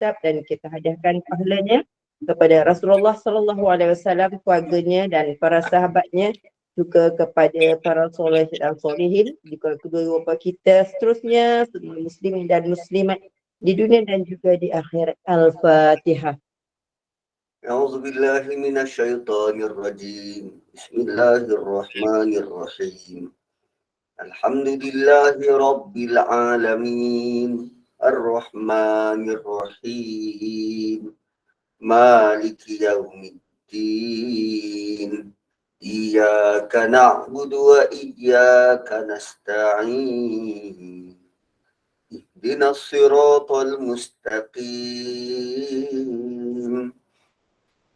kitab dan kita hadiahkan pahalanya kepada Rasulullah sallallahu alaihi wasallam, keluarganya dan para sahabatnya, juga kepada para soleh dan solehin, juga kedua bapa kita seterusnya, semua muslimin dan muslimat di dunia dan juga di akhirat. Al-Fatihah. أعوذ بالله من الشيطان الرجيم بسم الله الرحمن الرحيم الحمد لله رب العالمين الرحمن الرحيم مالك يوم الدين إياك نعبد وإياك نستعين اهدنا الصراط المستقيم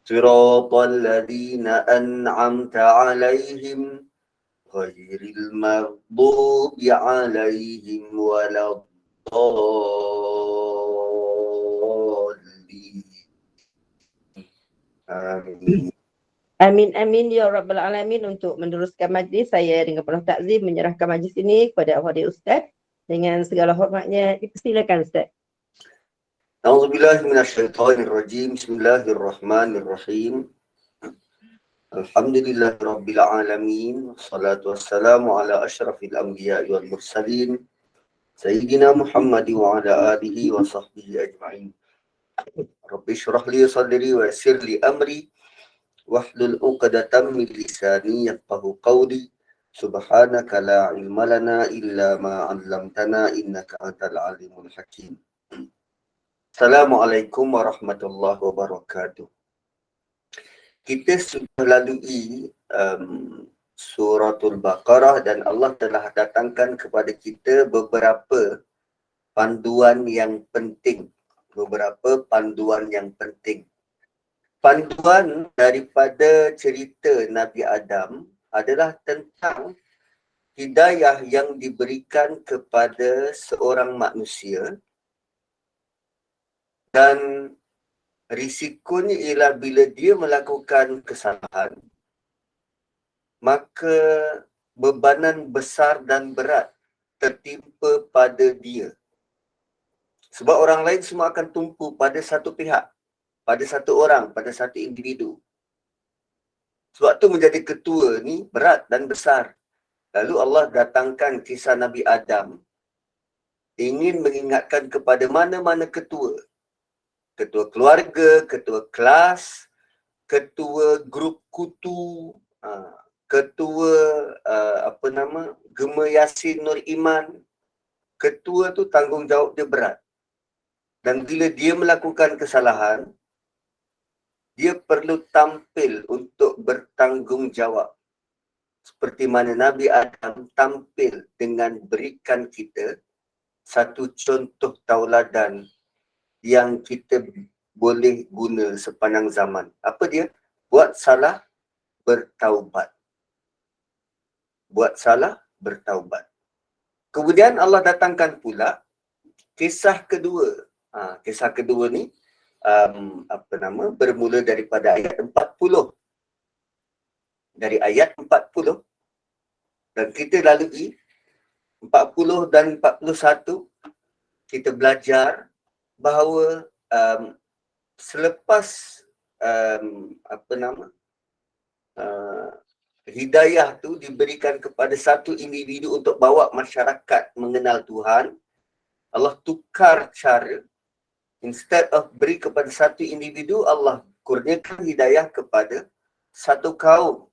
صراط الذين أنعمت عليهم غير المغضوب عليهم ولا الضالين آمين. Amin amin ya rabbal alamin. Untuk meneruskan majlis, saya dengan penuh takzim menyerahkan majlis ini kepada Al-Fadhil Ustaz dengan segala hormatnya. Dipersilakan Ustaz. أعوذ بالله من الشيطان الرجيم بسم الله الرحمن الرحيم الحمد لله رب العالمين والصلاة والسلام على أشرف الأنبياء والمرسلين سيدنا محمد وعلى آله وصحبه أجمعين رب اشرح لي صدري ويسر لي أمري واحلل عقدة من لساني يفقهوا قولي سبحانك لا علم لنا إلا ما علمتنا إنك أنت العليم الحكيم. Assalamualaikum warahmatullahi wabarakatuh. Kita sudah lalui suratul Baqarah dan Allah telah datangkan kepada kita beberapa panduan yang penting. Panduan daripada cerita Nabi Adam adalah tentang hidayah yang diberikan kepada seorang manusia, dan risikonya ialah bila dia melakukan kesalahan, maka bebanan besar dan berat tertimpa pada dia. Sebab orang lain semua akan tumpu pada satu pihak, pada satu orang, pada satu individu. Sebab tu menjadi ketua ni berat dan besar. Lalu Allah datangkan kisah Nabi Adam, ingin mengingatkan kepada mana-mana ketua. Ketua keluarga, ketua kelas, ketua grup kutu, ketua Gema Yasin Nur Iman. Ketua tu tanggungjawab dia berat. Dan bila dia melakukan kesalahan, dia perlu tampil untuk bertanggungjawab. Seperti mana Nabi Adam tampil dengan berikan kita satu contoh tauladan yang kita boleh guna sepanjang zaman. Apa dia? Buat salah, bertaubat. Buat salah, bertaubat. Kemudian Allah datangkan pula kisah kedua. Kisah kedua ni bermula daripada ayat 40. Dari ayat 40 dan kita lalui 40 dan 41, kita belajar bahawa selepas hidayah tu diberikan kepada satu individu untuk bawa masyarakat mengenal Tuhan, Allah tukar cara. Instead of beri kepada satu individu, Allah kurniakan hidayah kepada satu kaum.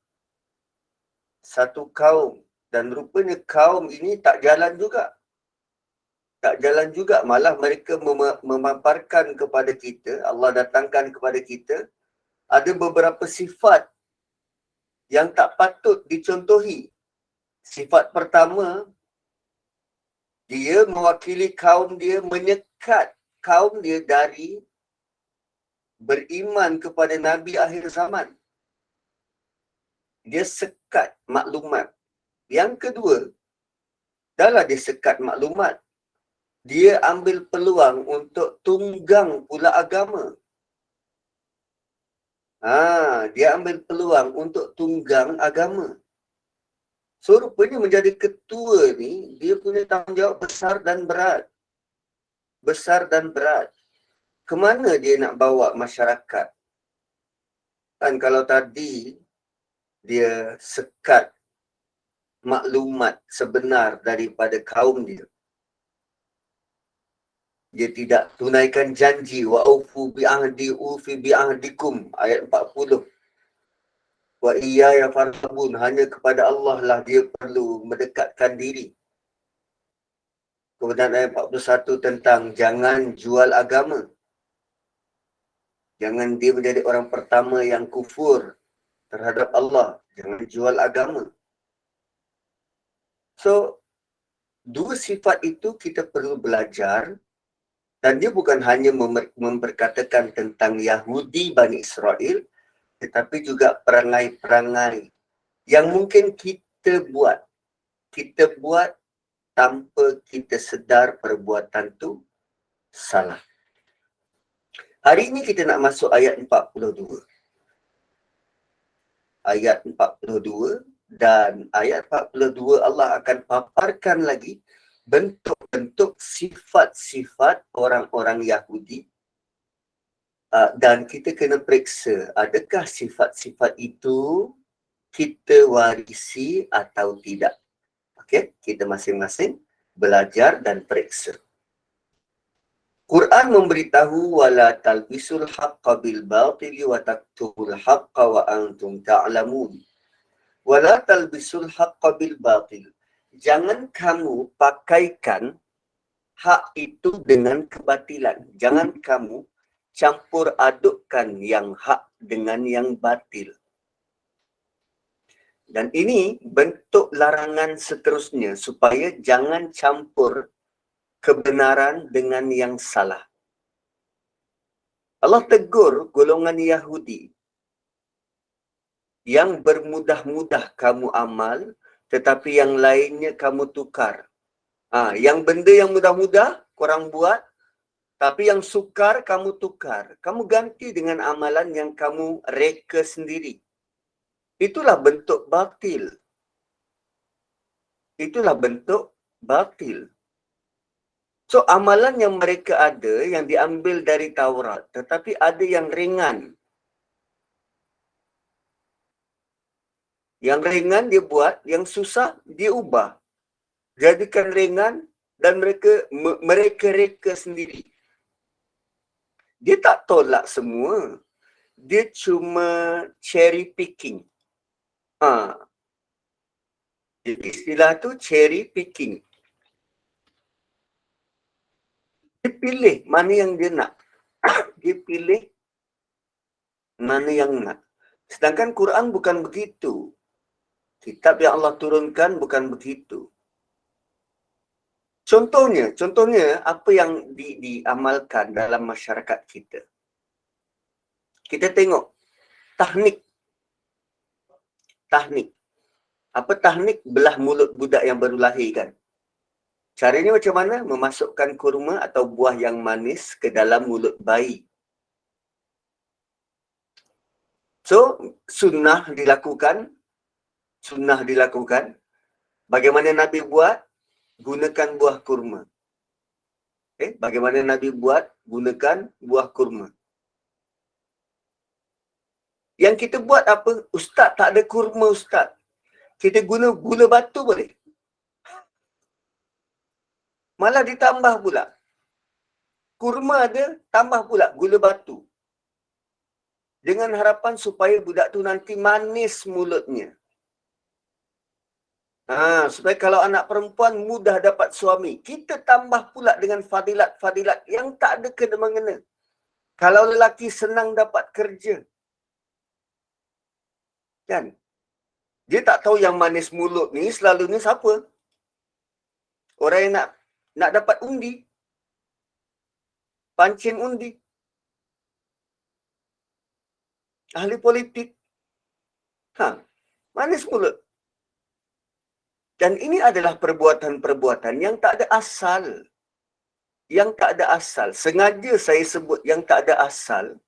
Satu kaum. Dan rupanya kaum ini tak jalan juga. Malah mereka memaparkan kepada kita, Allah datangkan kepada kita, ada beberapa sifat yang tak patut dicontohi. Sifat pertama, dia mewakili kaum dia, menyekat kaum dia dari beriman kepada Nabi akhir zaman. Dia sekat maklumat. Yang kedua, dahlah dia sekat maklumat, dia ambil peluang untuk tunggang pula agama. Dia ambil peluang untuk tunggang agama. So, rupanya menjadi ketua ni, dia punya tanggungjawab besar dan berat. Besar dan berat. Kemana dia nak bawa masyarakat? Kan kalau tadi dia sekat maklumat sebenar daripada kaum dia. Dia tidak tunaikan janji. Wa aufu bi'ahdi ufi bi'ahdikum. Ayat 40. Wa iyaya farhabun. Hanya kepada Allah lah dia perlu mendekatkan diri. Kemudian ayat 41 tentang jangan jual agama. Jangan dia menjadi orang pertama yang kufur terhadap Allah. Jangan jual agama. So, dua sifat itu kita perlu belajar. Dan dia bukan hanya memperkatakan tentang Yahudi Bani Israel, tetapi juga perangai-perangai yang mungkin kita buat. Kita buat tanpa kita sedar perbuatan tu salah. Hari ini kita nak masuk ayat 42. Ayat 42 dan ayat 42 Allah akan paparkan lagi bentuk-bentuk sifat-sifat orang-orang Yahudi dan kita kena periksa adakah sifat-sifat itu kita warisi atau tidak. Okey, kita masing-masing belajar dan periksa. Quran memberitahu wala talbisul haqqa bil batili wa taktubul haqqa wa antum ta'lamun. Wala talbisul haqqa bil batil. Jangan kamu pakaikan hak itu dengan kebatilan. Jangan kamu campur adukkan yang hak dengan yang batil. Dan ini bentuk larangan seterusnya supaya jangan campur kebenaran dengan yang salah. Allah tegur golongan Yahudi yang bermudah-mudah kamu amal tetapi yang lainnya kamu tukar. Yang benda yang mudah-mudah korang buat, tapi yang sukar kamu tukar. Kamu ganti dengan amalan yang kamu reka sendiri. Itulah bentuk batil. Itulah bentuk batil. So, amalan yang mereka ada yang diambil dari Taurat, tetapi ada yang ringan. Yang ringan dia buat, yang susah dia ubah. Jadikan ringan dan mereka reka sendiri. Dia tak tolak semua. Dia cuma cherry picking. Jadi istilah tu cherry picking. Dia pilih mana yang dia nak. Dia pilih mana yang nak. Sedangkan Quran bukan begitu. Kitab yang Allah turunkan bukan begitu. Contohnya apa yang diamalkan dalam masyarakat kita. Kita tengok tahnik. Apa tahnik? Belah mulut budak yang baru lahir kan. Caranya macam mana? Memasukkan kurma atau buah yang manis ke dalam mulut bayi. So, sunnah dilakukan. Bagaimana Nabi buat? Gunakan buah kurma. Bagaimana Nabi buat? Gunakan buah kurma. Yang kita buat apa? Ustaz, tak ada kurma Ustaz. Kita guna gula batu boleh? Malah ditambah pula. Kurma ada, tambah pula gula batu. Dengan harapan supaya budak tu nanti manis mulutnya. Supaya kalau anak perempuan mudah dapat suami. Kita tambah pula dengan fadilat-fadilat yang tak ada kena-mengena. Kalau lelaki senang dapat kerja. Kan? Dia tak tahu yang manis mulut ni selalunya siapa? Orang yang nak dapat undi. Pancing undi. Ahli politik. Manis mulut. Dan ini adalah perbuatan-perbuatan yang tak ada asal. Yang tak ada asal. Sengaja saya sebut yang tak ada asal.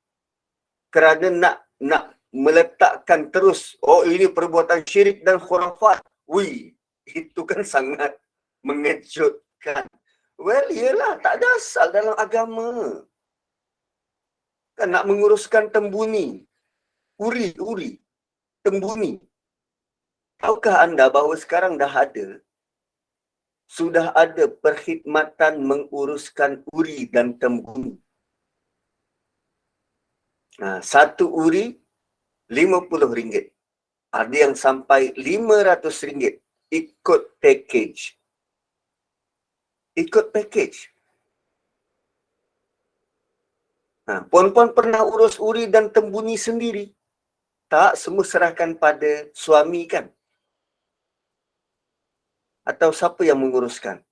Kerana nak meletakkan terus, ini perbuatan syirik dan khurafat. Itu kan sangat mengejutkan. Well, iyalah, tak ada asal dalam agama. Kan nak menguruskan tembuni. Uri, tembuni. Tahukah anda bahawa sekarang sudah ada perkhidmatan menguruskan uri dan tembuni. Satu uri RM50. Ada yang sampai RM500 ikut package. Ikut package. Puan-puan pernah urus uri dan tembuni sendiri? Tak, semua serahkan pada suami kan? Atau siapa yang menguruskan?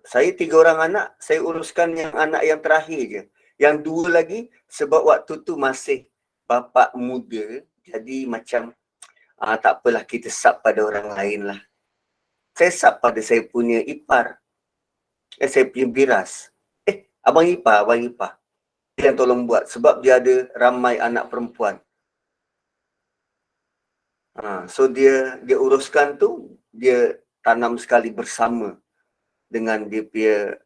Saya 3 orang anak, saya uruskan yang anak yang terakhir je. Yang 2 lagi, sebab waktu tu masih bapa muda, jadi macam, tak apalah kita sub pada orang lain lah. Saya sub pada saya punya ipar. Saya punya biras. Abang ipar. Dia yang tolong buat sebab dia ada ramai anak perempuan. So dia uruskan tu, dia tanam sekali bersama dengan dia punya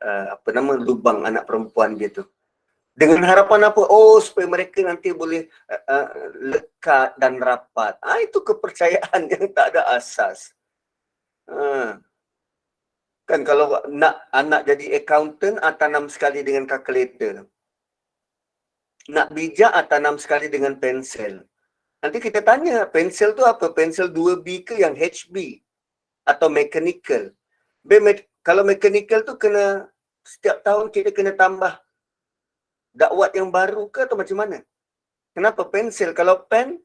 lubang anak perempuan dia tu. Dengan harapan apa? Supaya mereka nanti boleh lekat dan rapat. Itu kepercayaan yang tak ada asas. Kan kalau nak anak jadi accountant, tanam sekali dengan kalkulator. Nak bijak, tanam sekali dengan pensel. Nanti kita tanya, pensel tu apa? Pensel 2B ke yang HB? Atau mechanical? Kalau mechanical tu kena, setiap tahun kita kena tambah dakwat yang baru ke atau macam mana? Kenapa pensel? Kalau pen,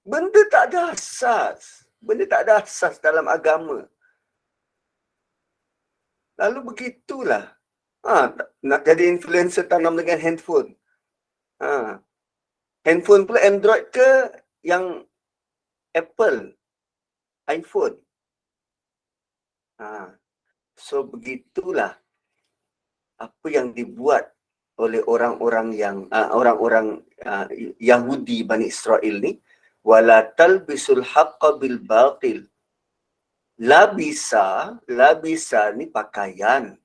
benda tak ada asas. Benda tak ada asas dalam agama. Lalu begitulah. Nak jadi influencer tanam dengan handphone. Handphone pula Android ke yang Apple? iPhone. So begitulah apa yang dibuat oleh orang-orang Yahudi Bani Israel ni. Wala talbisul haqqa bil batil. Labisa ni pakaian.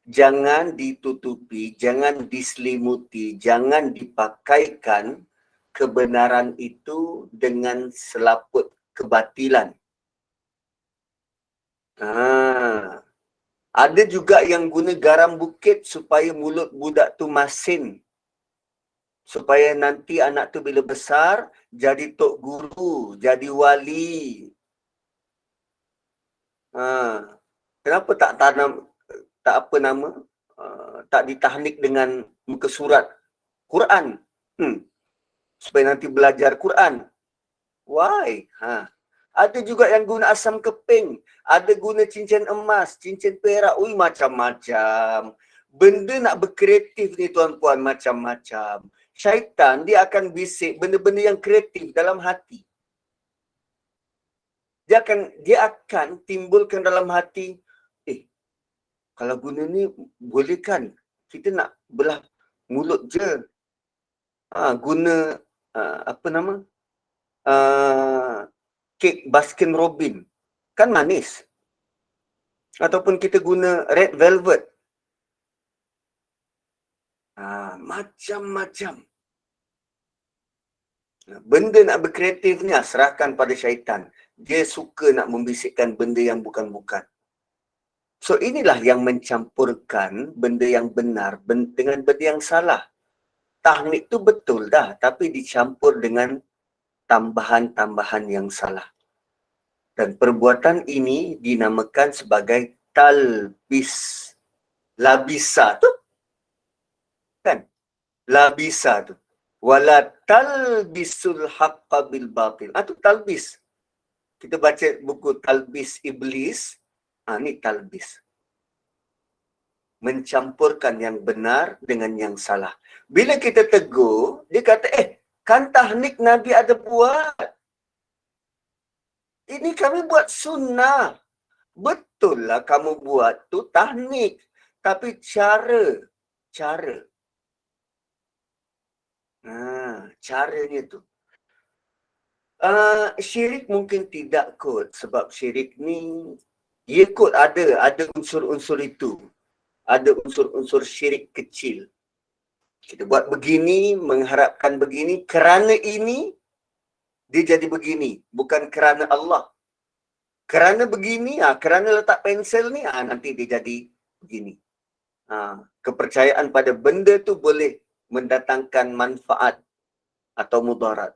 Jangan ditutupi, jangan diselimuti, jangan dipakaikan kebenaran itu dengan selaput kebatilan. Ada juga yang guna garam bukit supaya mulut budak tu masin. Supaya nanti anak tu bila besar, jadi tok guru, jadi wali. Kenapa tak tanam, tak ditahnik dengan muka surat Quran? Supaya nanti belajar Quran. Why? Ada juga yang guna asam keping. Ada guna cincin emas, cincin perak. Macam-macam. Benda nak berkreatif ni tuan-puan, macam-macam. Syaitan, dia akan bisik benda-benda yang kreatif dalam hati. Dia akan timbulkan dalam hati, kalau guna ni boleh kan? Kita nak belah mulut je. Guna kek Baskin Robin. Kan manis. Ataupun kita guna red velvet. Macam-macam. Benda nak berkreatif ni serahkan pada syaitan. Dia suka nak membisikkan benda yang bukan-bukan. So inilah yang mencampurkan benda yang benar dengan benda yang salah. Tahnik tu betul dah, tapi dicampur dengan tambahan-tambahan yang salah. Dan perbuatan ini dinamakan sebagai talbis. Labisa tu. Kan? Labisa tu. Wala talbisul haqqa bil batil. Tu talbis. Kita baca buku Talbis Iblis. Ni talbis. Mencampurkan yang benar dengan yang salah. Bila kita tegur, dia kata, kan tahnik Nabi ada buat. Ini kami buat sunnah. Betul lah kamu buat tu tahnik. Tapi cara. Caranya tu. Syirik mungkin tidak kot. Sebab syirik ni, ia kot ada unsur-unsur itu. ada unsur-unsur syirik kecil. Kita buat begini, mengharapkan begini, kerana ini, dia jadi begini. Bukan kerana Allah. Kerana begini, kerana letak pensel ni, nanti dia jadi begini. Kepercayaan pada benda tu boleh mendatangkan manfaat atau mudarat.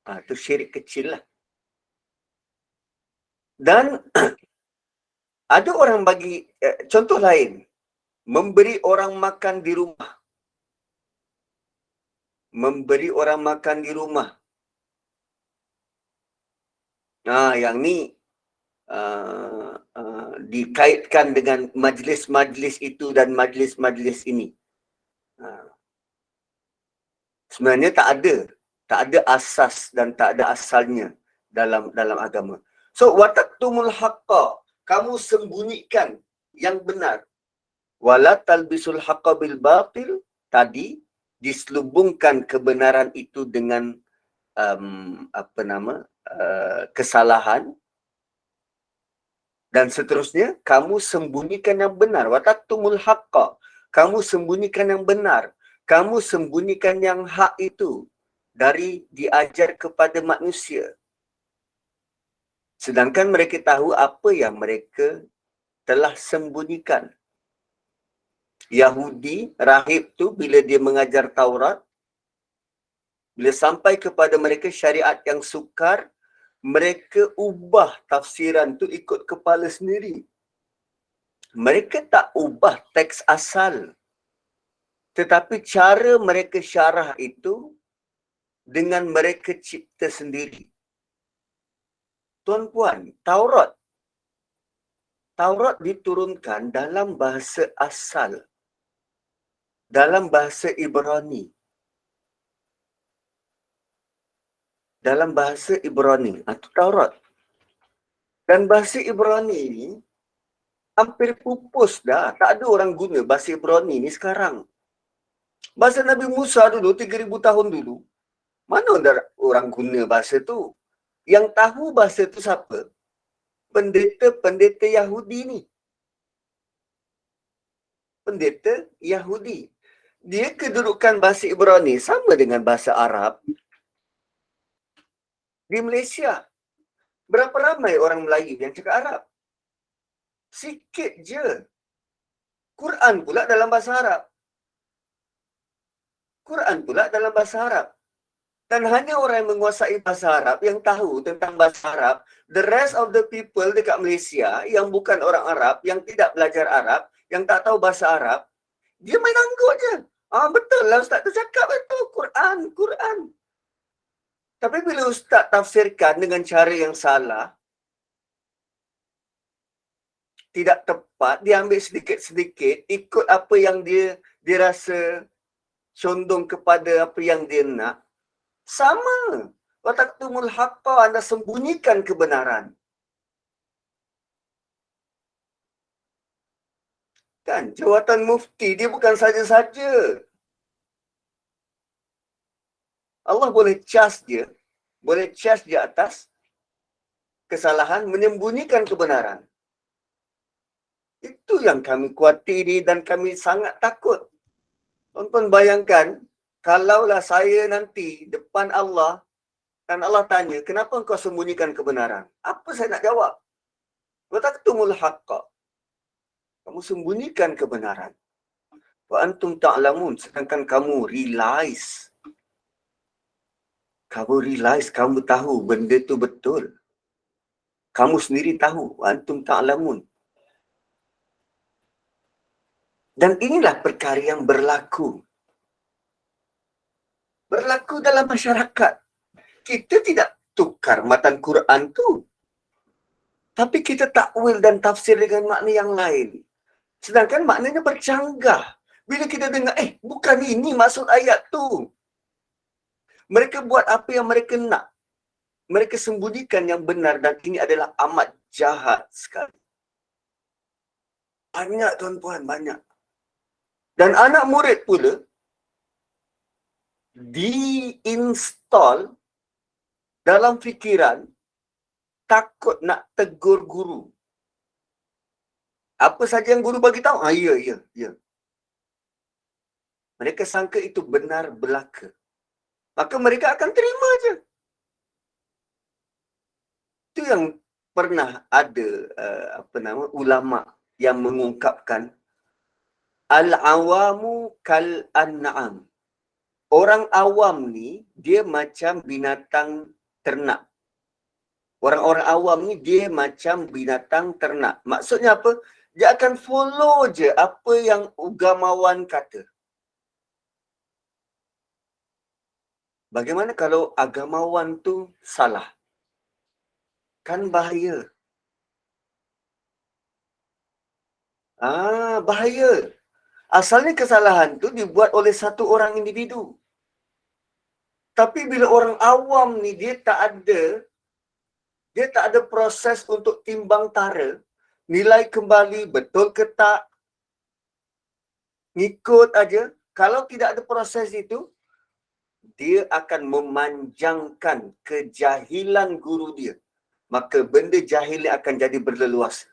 Itu syirik kecil lah. Dan ada orang bagi, contoh lain, memberi orang makan di rumah. Memberi orang makan di rumah. Yang ni dikaitkan dengan majlis-majlis itu dan majlis-majlis ini. Sebenarnya tak ada asas dan tak ada asalnya dalam agama. So wataktumul haqqa, kamu sembunyikan yang benar. Wala talbisul haqqa bil batil, tadi diselubungkan kebenaran itu dengan kesalahan. Dan seterusnya, kamu sembunyikan yang benar. Wataktumul haqqa, kamu sembunyikan yang benar. Kamu sembunyikan yang hak itu dari diajar kepada manusia. Sedangkan mereka tahu apa yang mereka telah sembunyikan. Yahudi, rahib tu bila dia mengajar Taurat, bila sampai kepada mereka syariat yang sukar, mereka ubah tafsiran tu ikut kepala sendiri. Mereka tak ubah teks asal. Tetapi cara mereka syarah itu dengan mereka cipta sendiri. Tuan-puan, Taurat diturunkan dalam bahasa asal. Dalam bahasa Ibrani. Dalam bahasa Ibrani. Itu Taurat. Dan bahasa Ibrani ini hampir pupus dah. Tak ada orang guna bahasa Ibrani ni sekarang. Bahasa Nabi Musa dulu, 3,000 tahun dulu. Mana ada orang guna bahasa tu? Yang tahu bahasa tu siapa? Pendeta-pendeta Yahudi ni. Pendeta Yahudi. Dia kedudukan bahasa Ibrani sama dengan bahasa Arab. Di Malaysia, berapa ramai orang Melayu yang cakap Arab? Sikit je. Quran pula dalam bahasa Arab. Quran pula dalam bahasa Arab. Dan hanya orang yang menguasai bahasa Arab yang tahu tentang bahasa Arab. The rest of the people dekat Malaysia yang bukan orang Arab, yang tidak belajar Arab, yang tak tahu bahasa Arab, dia main angguk je. Betul lah Ustaz tu cakap betul. Quran. Tapi bila Ustaz tafsirkan dengan cara yang salah, tidak tepat, dia ambil sedikit-sedikit, ikut apa yang dia rasa condong kepada apa yang dia nak, sama. Wataktumul haqqa, anda sembunyikan kebenaran. Kan, jawatan mufti dia bukan saja-saja. Allah boleh charge dia atas kesalahan, menyembunyikan kebenaran. Itu yang kami khawatiri dan kami sangat takut. Tuan-tuan bayangkan, kalaulah saya nanti depan Allah dan Allah tanya, kenapa engkau sembunyikan kebenaran? Apa saya nak jawab? Wataktumul haqqa. Kamu sembunyikan kebenaran. Wa antum ta'lamun, sedangkan kamu realize. Kamu tahu benda tu betul. Kamu sendiri tahu, wa antum ta'lamun. Dan inilah perkara yang berlaku. Berlaku dalam masyarakat. Kita tidak tukar matan Quran tu. Tapi kita takwil dan tafsir dengan makna yang lain. Sedangkan maknanya bercanggah. Bila kita dengar, bukan ini maksud ayat tu. Mereka buat apa yang mereka nak. Mereka sembunyikan yang benar dan ini adalah amat jahat sekali. Banyak tuan-puan, banyak. Dan anak murid pula diinstal dalam fikiran takut nak tegur guru. Apa saja yang guru bagi tahu, ya. Mereka sangka itu benar belaka. Maka mereka akan terima je. Itu yang pernah ada ulama yang mengungkapkan al-awamu kal an'am. Orang awam ni dia macam binatang ternak. Orang-orang awam ni dia macam binatang ternak. Maksudnya apa? Dia akan follow je apa yang ugamawan kata. Bagaimana kalau agamawan tu salah? Kan bahaya. Bahaya. Asalnya kesalahan tu dibuat oleh satu orang individu. Tapi bila orang awam ni dia tak ada proses untuk timbang tara, nilai kembali betul ke tak, ngikut aja. Kalau tidak ada proses itu, dia akan memanjangkan kejahilan guru dia. Maka benda jahil akan jadi berleluasa.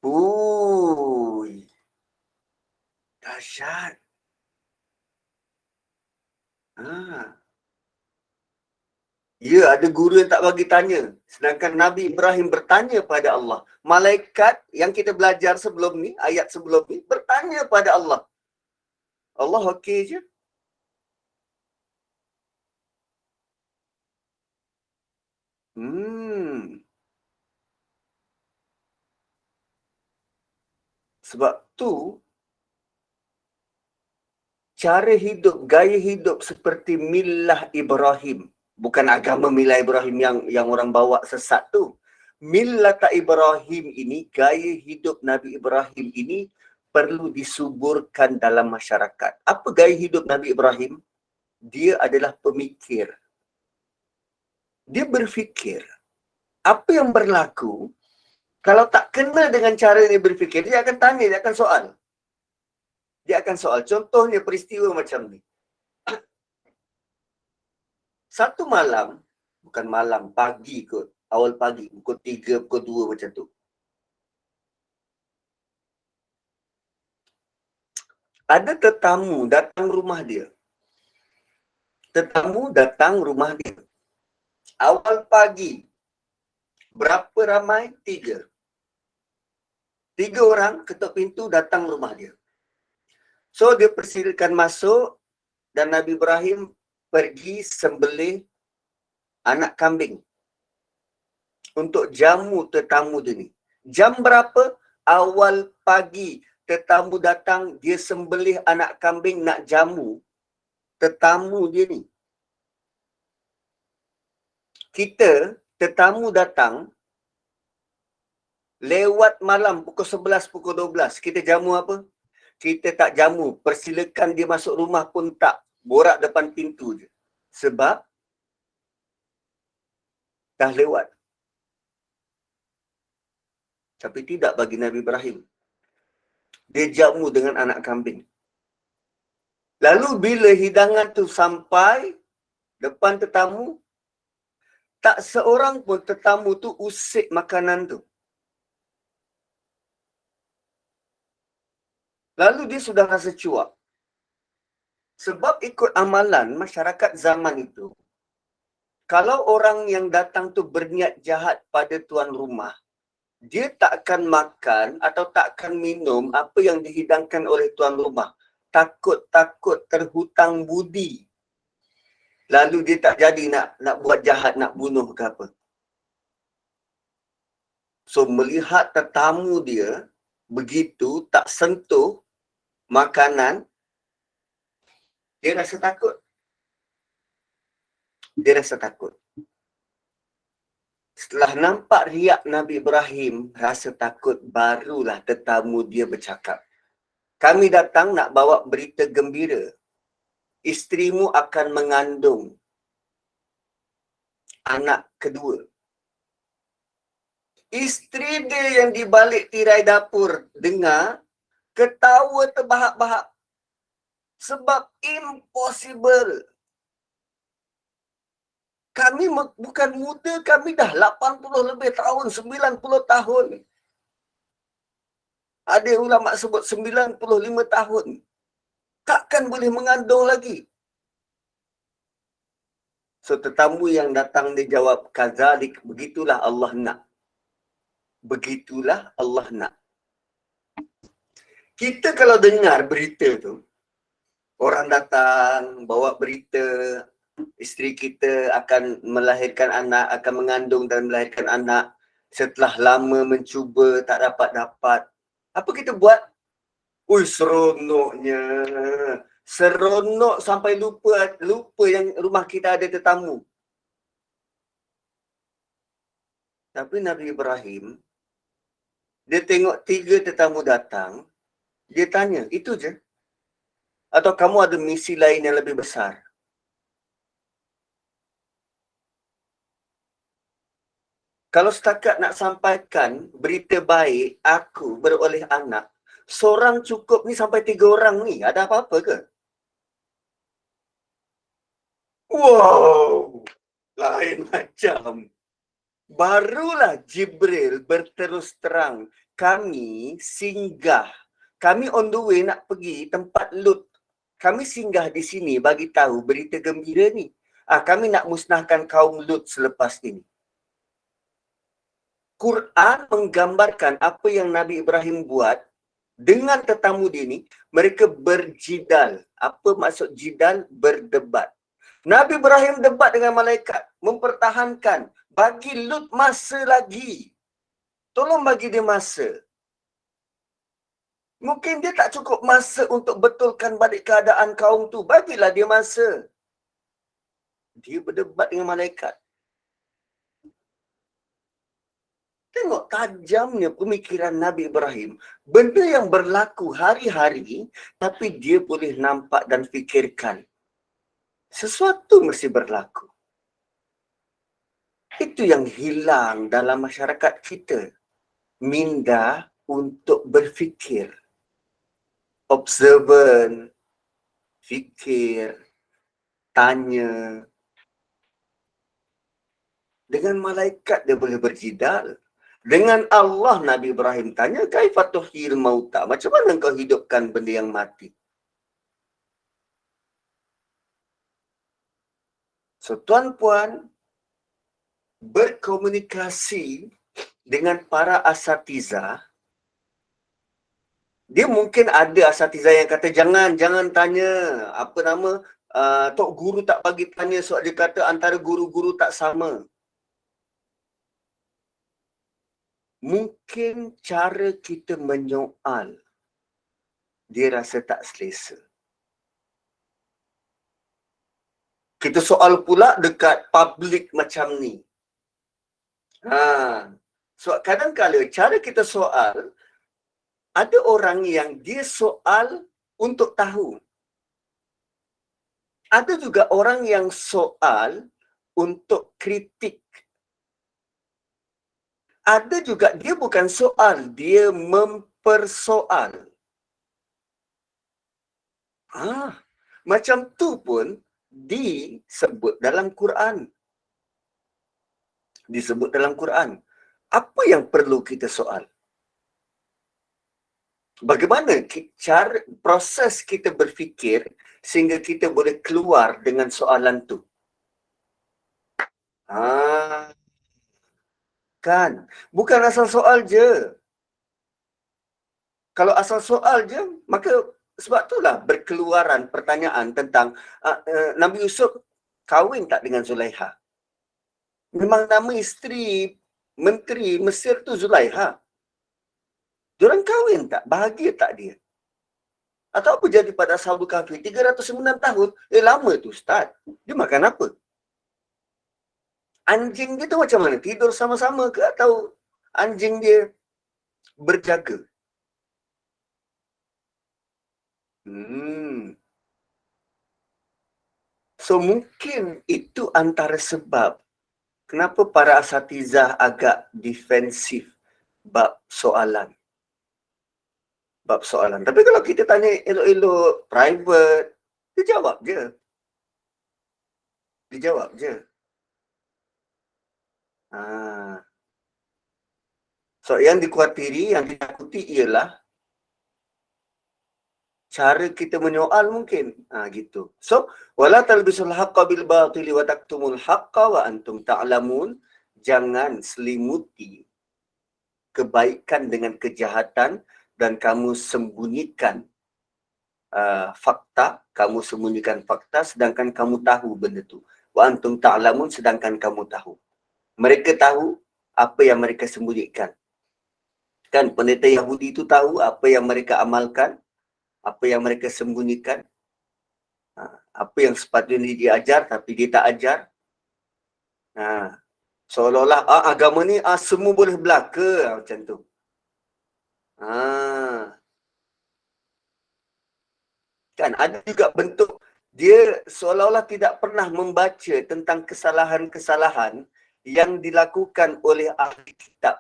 Ui, dahsyat. Ya, ada guru yang tak bagi tanya. Sedangkan Nabi Ibrahim bertanya pada Allah. Malaikat yang kita belajar sebelum ni, ayat sebelum ni, bertanya pada Allah. Allah okey je. Sebab tu, cara hidup, gaya hidup seperti millah Ibrahim. Bukan agama millah Ibrahim yang orang bawa sesat tu. Millah Ibrahim ini, gaya hidup Nabi Ibrahim ini perlu disuburkan dalam masyarakat. Apa gaya hidup Nabi Ibrahim? Dia adalah pemikir. Dia berfikir. Apa yang berlaku, kalau tak kena dengan cara dia berfikir, dia akan tanya, dia akan soal. Contohnya peristiwa macam ni. Satu malam, bukan malam, pagi kot. Awal pagi, pukul 3, pukul 2 macam tu. Ada tetamu datang rumah dia. Awal pagi. Berapa ramai? 3. 3 orang ketuk pintu datang rumah dia. So, dia persilakan masuk dan Nabi Ibrahim pergi sembelih anak kambing untuk jamu tetamu dia ni. Jam berapa? Awal pagi. Tetamu datang, dia sembelih anak kambing nak jamu tetamu dia ni. Kita, tetamu datang lewat malam pukul 11, pukul 12. Kita jamu apa? Kita tak jamu. Persilakan dia masuk rumah pun tak. Borak depan pintu je. Sebab dah lewat. Tapi tidak bagi Nabi Ibrahim. Dia jamu dengan anak kambing. Lalu bila hidangan tu sampai depan tetamu, tak seorang pun tetamu tu usik makanan tu. Lalu dia sudah rasa cuak. Sebab ikut amalan masyarakat zaman itu, kalau orang yang datang tu berniat jahat pada tuan rumah, dia tak akan makan atau tak akan minum apa yang dihidangkan oleh tuan rumah. Takut-takut terhutang budi. Lalu dia tak jadi nak buat jahat, nak bunuh ke apa. So, melihat tetamu dia begitu, tak sentuh makanan, dia rasa takut. Setelah nampak riak Nabi Ibrahim, rasa takut, barulah tetamu dia bercakap. Kami datang nak bawa berita gembira. Isterimu akan mengandung anak kedua. Isteri dia yang di balik tirai dapur dengar, ketawa terbahak-bahak. Sebab impossible. Kami bukan muda, kami dah 80 lebih tahun, 90 tahun. Ada ulama sebut 95 tahun. Takkan boleh mengandung lagi. So tetamu yang datang dia jawab, kazalik, begitulah Allah nak. Begitulah Allah nak. Kita kalau dengar berita tu, orang datang bawa berita, isteri kita akan melahirkan anak, akan mengandung dan melahirkan anak. Setelah lama mencuba, tak dapat-dapat. Apa kita buat? Ui, seronoknya. Seronok sampai lupa yang rumah kita ada tetamu. Tapi Nabi Ibrahim, dia tengok 3 tetamu datang, dia tanya, itu je? Atau kamu ada misi lain yang lebih besar? Kalau setakat nak sampaikan berita baik, aku beroleh anak, seorang cukup ni sampai 3 orang ni, ada apa-apa ke? Wow, lain macam. Barulah Jibril berterus terang, kami singgah. Kami on the way nak pergi tempat Lut. Kami singgah di sini bagi tahu berita gembira ni. Kami nak musnahkan kaum Lut selepas ini. Quran menggambarkan apa yang Nabi Ibrahim buat dengan tetamu dia ni, mereka berjidal. Apa maksud jidal? Berdebat. Nabi Ibrahim debat dengan malaikat, mempertahankan, bagi Lut masa lagi. Tolong bagi dia masa. Mungkin dia tak cukup masa untuk betulkan balik keadaan kaum tu. Bagilah dia masa. Dia berdebat dengan malaikat. Tengok tajamnya pemikiran Nabi Ibrahim. Benda yang berlaku hari-hari, tapi dia boleh nampak dan fikirkan. Sesuatu mesti berlaku. Itu yang hilang dalam masyarakat kita. Minda untuk berfikir. Observant, fikir, tanya. Dengan malaikat dia boleh berjidal. Dengan Allah Nabi Ibrahim tanya, kaifatuhil mauta? Macam mana kau hidupkan benda yang mati? So tuan-puan, berkomunikasi dengan para asatizah, dia mungkin ada asatizah yang kata, jangan tanya, apa nama, Tok Guru tak bagi tanya sebab dia kata antara guru-guru tak sama. Mungkin cara kita menyoal, dia rasa tak selesa. Kita soal pula dekat public macam ni. So kadang-kala cara kita soal, ada orang yang dia soal untuk tahu. Ada juga orang yang soal untuk kritik. Ada juga dia bukan soal, dia mempersoal. Macam tu pun disebut dalam Quran. Disebut dalam Quran. Apa yang perlu kita soal? Bagaimana cara proses kita berfikir sehingga kita boleh keluar dengan soalan tu? Kan? Bukan asal soal je. Kalau asal soal je, maka sebab itulah berkeluaran pertanyaan tentang Nabi Yusuf kahwin tak dengan Zulaiha? Memang nama isteri menteri Mesir tu Zulaiha. Diorang kahwin tak? Bahagia tak dia? Atau apa jadi pada Ashabul Kahfi? 309 tahun. Lama tu Ustaz. Dia makan apa? Anjing dia tu macam mana? Tidur sama-sama ke? Atau anjing dia berjaga? So mungkin itu antara sebab kenapa para asatizah agak defensif bab soalan. Tapi kalau kita tanya elok-elok, private, dia jawab je. So yang dikhawatiri, yang ditakuti ialah cara kita menyoal mungkin. Gitu. So, wala talbisul haqqa bil batili wa taktumul haqqa wa antum ta'lamun. Jangan selimuti kebaikan dengan kejahatan dan kamu sembunyikan fakta, sedangkan kamu tahu benda tu. Wa antum ta'lamun, sedangkan kamu tahu. Mereka tahu apa yang mereka sembunyikan. Kan pendeta Yahudi itu tahu apa yang mereka amalkan, apa yang mereka sembunyikan, apa yang sepatutnya diajar tapi dia tak ajar. Seolah-olah agama ni semua boleh belaka, macam tu. Kan ada juga bentuk dia seolah-olah tidak pernah membaca tentang kesalahan-kesalahan yang dilakukan oleh ahli kitab.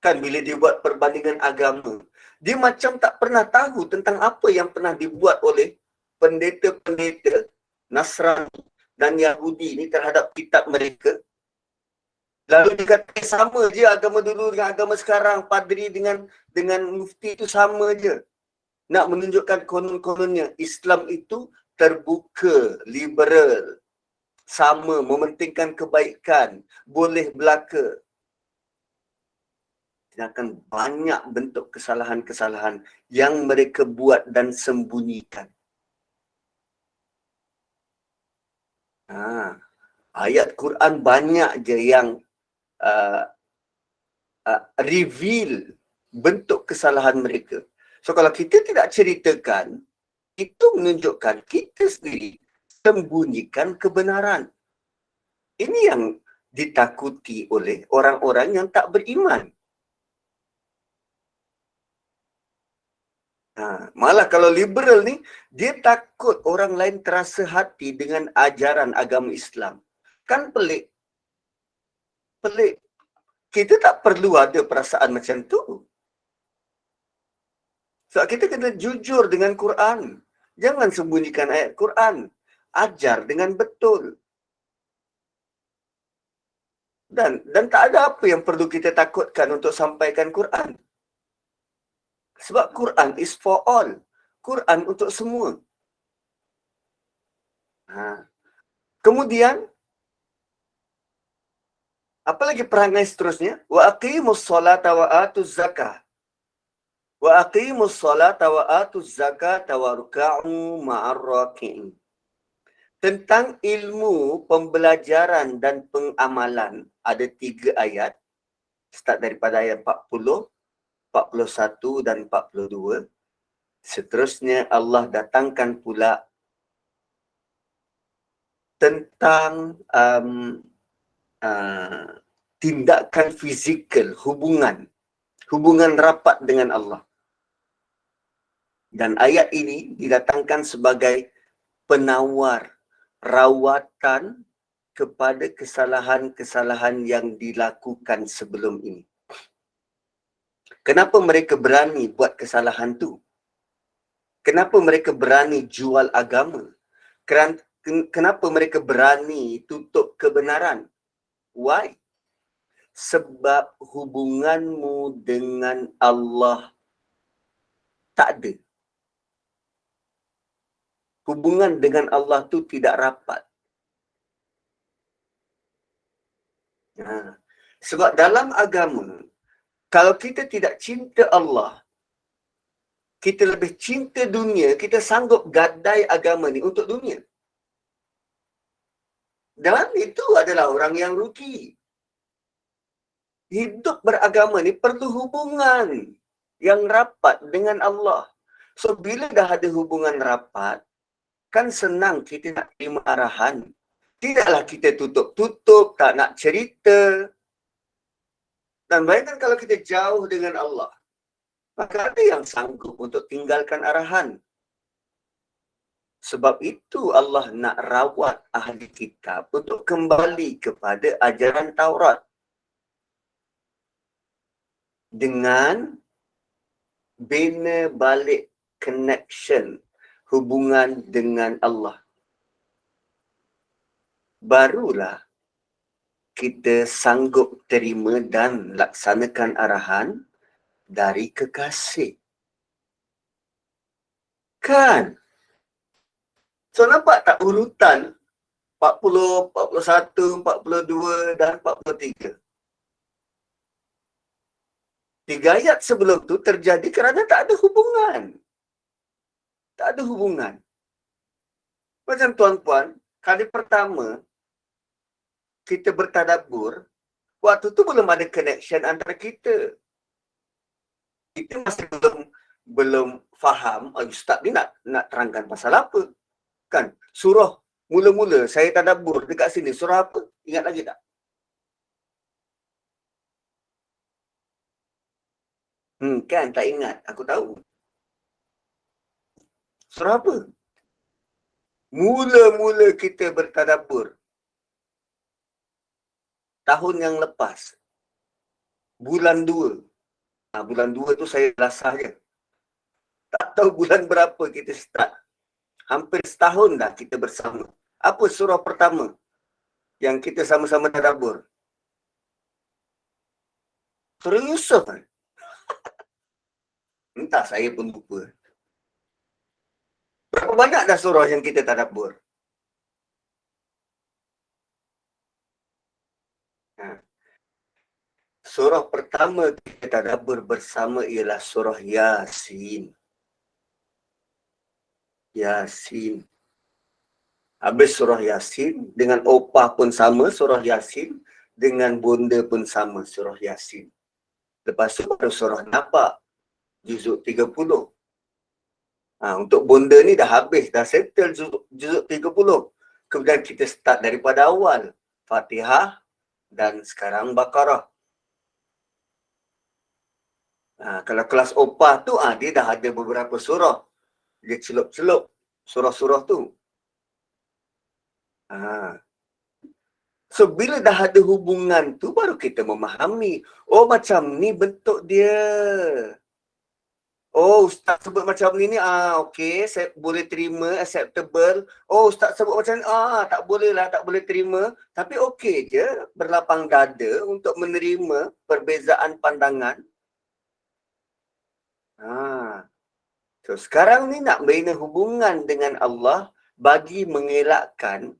Kan bila dia buat perbandingan agama, dia macam tak pernah tahu tentang apa yang pernah dibuat oleh pendeta-pendeta Nasrani dan Yahudi ni terhadap kitab mereka. Lalu dia kata sama je agama dulu dengan agama sekarang, padri dengan mufti itu sama je. Nak menunjukkan konon-kononnya Islam itu terbuka, liberal, sama, mementingkan kebaikan, boleh belaka. Sedangkan banyak bentuk kesalahan-kesalahan yang mereka buat dan sembunyikan. Ayat Quran banyak je yang reveal bentuk kesalahan mereka. So kalau kita tidak ceritakan, itu menunjukkan kita sendiri sembunyikan kebenaran. Ini yang ditakuti oleh orang-orang yang tak beriman. Malah kalau liberal ni, dia takut orang lain terasa hati dengan ajaran agama Islam. Kan pelik. Pelik. Kita tak perlu ada perasaan macam tu. Sebab kita kena jujur dengan Quran. Jangan sembunyikan ayat Quran. Ajar dengan betul. Dan tak ada apa yang perlu kita takutkan untuk sampaikan Quran. Sebab Quran is for all. Quran untuk semua. Kemudian, apa lagi perangai seterusnya? Wa aqimus solata wa atuz zakah. Wa aqimus solata wa atuz zakata wa ruka'u ma'ar raki'in. Tentang ilmu pembelajaran dan pengamalan, ada 3 ayat. Start daripada ayat 40, 41 dan 42. Seterusnya Allah datangkan pula tentang tindakan fizikal, hubungan rapat dengan Allah. Dan ayat ini didatangkan sebagai penawar rawatan kepada kesalahan-kesalahan yang dilakukan sebelum ini. Kenapa mereka berani buat kesalahan tu? Kenapa mereka berani jual agama? Kenapa mereka berani tutup kebenaran? Why? Sebab hubunganmu dengan Allah tak ada. Hubungan dengan Allah tu tidak rapat. Sebab dalam agama, kalau kita tidak cinta Allah, kita lebih cinta dunia, kita sanggup gadai agama ni untuk dunia. Dan itu adalah orang yang rugi. Hidup beragama ni perlu hubungan yang rapat dengan Allah. So, bila dah ada hubungan rapat, kan senang kita nak terima arahan. Tidaklah kita tutup-tutup, tak nak cerita. Dan bayangkan kalau kita jauh dengan Allah, maka ada yang sanggup untuk tinggalkan arahan. Sebab itu Allah nak rawat ahli kitab untuk kembali kepada ajaran Taurat. Dengan bina balik connection, hubungan dengan Allah. Barulah kita sanggup terima dan laksanakan arahan dari kekasih. Kan? So nampak tak urutan 40, 41, 42 dan 43. 3 ayat sebelum tu terjadi kerana tak ada hubungan. Tak ada hubungan. Macam tuan-puan, kali pertama kita bertadabbur, waktu tu belum ada connection antara kita. Kita masih belum faham, ustaz ni nak terangkan pasal apa. Kan? Surah mula-mula saya tadabbur dekat sini, surah apa? Ingat lagi tak? Kan tak ingat, aku tahu. Surah apa? Mula-mula kita bertadabbur tahun yang lepas, bulan 2. Bulan 2 tu saya belasah je. Tak tahu bulan berapa kita start. Hampir setahun dah kita bersama. Apa surah pertama yang kita sama-sama tadabbur? Surah Yusuf kan? Entah, saya pun lupa. Berapa banyak dah surah yang kita tadabbur? Surah pertama kita tadabbur bersama ialah surah Yasin. Yasin. Habis surah Yasin, dengan opah pun sama surah Yasin, dengan bonda pun sama surah Yasin. Lepas tu baru surah Naba, juzuk 30. Untuk bonda ni dah habis, dah settle juzuk 30. Kemudian kita start daripada awal. Fatihah dan sekarang Baqarah. Kalau kelas opah tu, dia dah ada beberapa surah. Dia celup-celup surah-surah tu. So, bila dah ada hubungan tu, baru kita memahami. Oh, macam ni bentuk dia. Oh, ustaz sebut macam ni, okey, saya boleh terima, acceptable. Oh, ustaz sebut macam ni, tak boleh lah, tak boleh terima. Tapi okey je, berlapang dada untuk menerima perbezaan pandangan. So, sekarang ni nak bina hubungan dengan Allah bagi mengelakkan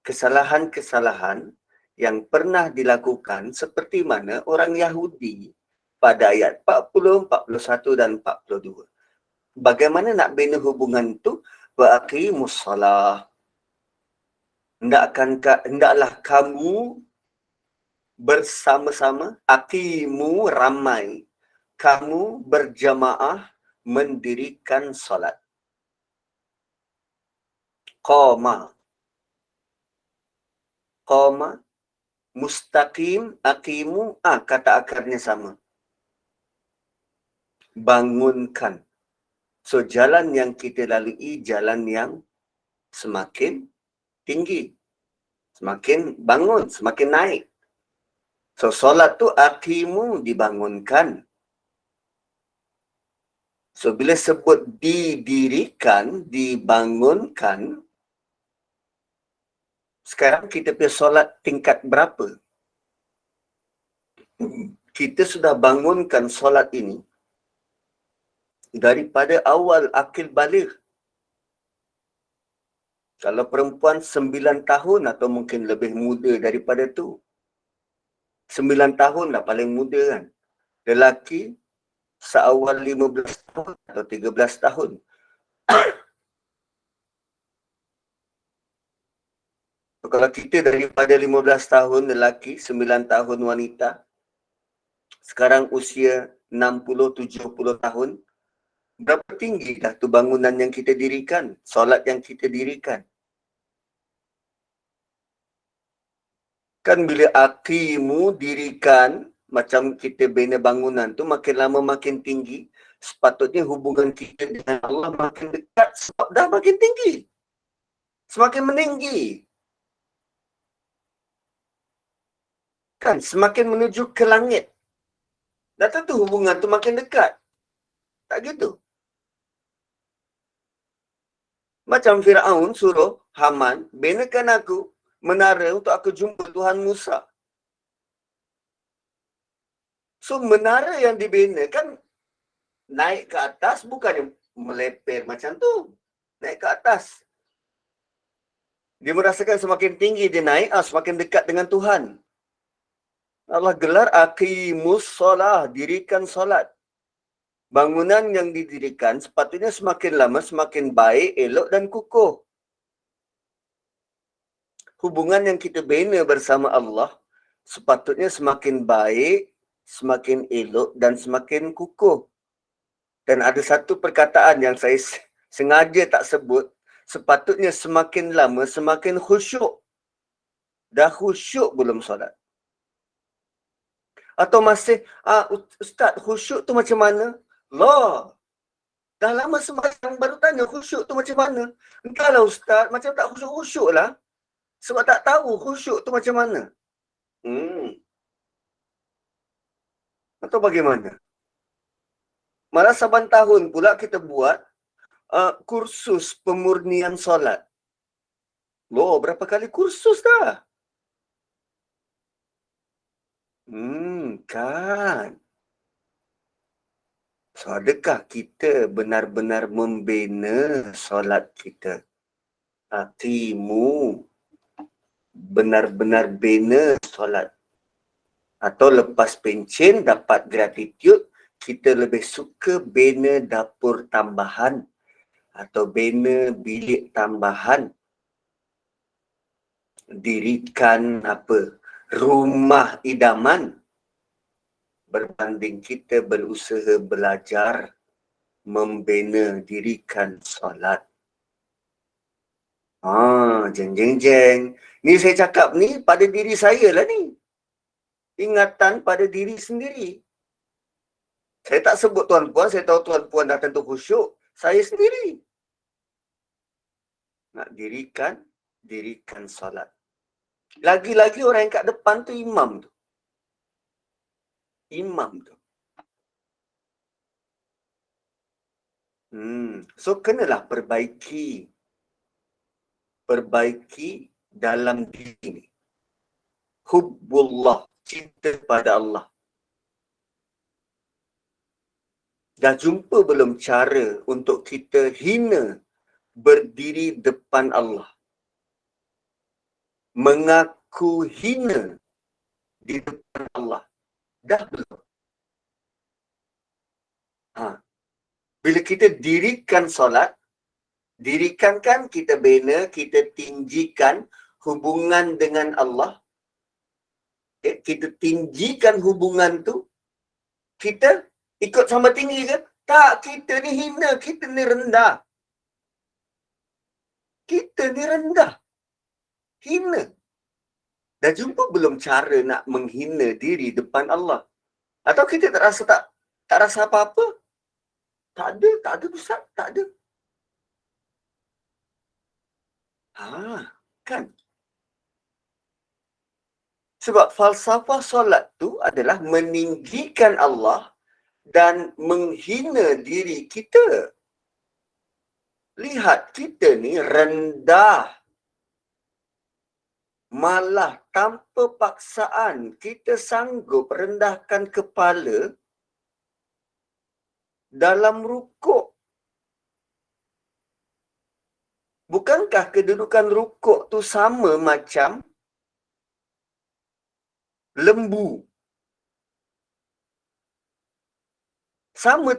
kesalahan-kesalahan yang pernah dilakukan seperti mana orang Yahudi pada ayat 40, 41 dan 42. Bagaimana nak bina hubungan tu? Waqimus salah. Hendaklah kamu bersama-sama, aqimu ramai, kamu berjamaah mendirikan solat. Qama, mustaqim, aqimu, kata akarnya sama. Bangunkan. So, jalan yang kita lalui, jalan yang semakin tinggi. Semakin bangun, semakin naik. So, solat tu aqimu, dibangunkan. So, bila sebut didirikan, dibangunkan, sekarang kita punya solat tingkat berapa? Kita sudah bangunkan solat ini daripada awal akil baligh. Kalau perempuan 9 tahun atau mungkin lebih muda daripada tu. 9 tahun lah paling muda kan. Lelaki seawal 15 tahun atau 13 tahun. Kalau kita daripada 15 tahun lelaki, 9 tahun wanita, sekarang usia 60-70 tahun, berapa tinggi dah tu bangunan yang kita dirikan, solat yang kita dirikan. Kan bila aqimu, dirikan, macam kita bina bangunan tu makin lama makin tinggi, sepatutnya hubungan kita dengan Allah makin dekat sebab dah makin tinggi. Semakin meninggi. Kan semakin menuju ke langit. Dah tentu hubungan tu makin dekat. Tak gitu. Macam Firaun suruh Haman, binakan aku menara untuk aku jumpa Tuhan Musa. So menara yang dibina kan naik ke atas, bukannya meleper macam tu. Naik ke atas. Dia merasakan semakin tinggi dia naik, semakin dekat dengan Tuhan. Allah gelar aqimus solah, dirikan solat. Bangunan yang didirikan sepatutnya semakin lama semakin baik, elok dan kukuh. Hubungan yang kita bina bersama Allah sepatutnya semakin baik, semakin elok dan semakin kukuh. Dan ada satu perkataan yang saya sengaja tak sebut, sepatutnya semakin lama semakin khusyuk. Dah khusyuk belum solat? Atau masih, Ustaz, khusyuk tu macam mana? Loh, dah lama sembahyang baru tanya khusyuk tu macam mana? Entahlah Ustaz, macam tak khusyuk-khusyuk lah. Sebab tak tahu khusyuk tu macam mana. Atau bagaimana? Malah saban tahun pula kita buat kursus pemurnian solat. Loh, berapa kali kursus dah? Kan. So, adakah kita benar-benar membina solat kita? Aqimu. Benar-benar bina solat. Atau lepas pencen dapat gratitude, kita lebih suka bina dapur tambahan atau bina bilik tambahan. Dirikan rumah idaman berbanding kita berusaha belajar membina dirikan solat. Jeng. Ni saya cakap ni pada diri saya lah ni. Ingatan pada diri sendiri. Saya tak sebut tuan-puan, saya tahu tuan-puan dah tentu khusyuk. Saya sendiri. Nak dirikan solat. Lagi-lagi orang yang kat depan tu imam tu. So, kenalah perbaiki dalam diri ni. Hubbullah, cinta pada Allah. Dah jumpa belum cara untuk kita hina berdiri depan Allah? Mengaku hina di depan Allah. Dah belum? Bila kita dirikan solat, dirikan kan kita bina, kita tinggikan hubungan dengan Allah. Kita tinggikan hubungan tu, kita ikut sama tinggi ke? Tak, kita ni hina, kita ni rendah. Hina. Dah jumpa belum cara nak menghina diri depan Allah? Atau kita tak rasa apa-apa? Tak ada Ustaz, tak ada. Kan? Sebab falsafah solat tu adalah meninggikan Allah dan menghina diri kita. Lihat, kita ni rendah. Malah tanpa paksaan kita sanggup rendahkan kepala dalam rukuk. Bukankah kedudukan rukuk tu sama macam lembu? Sama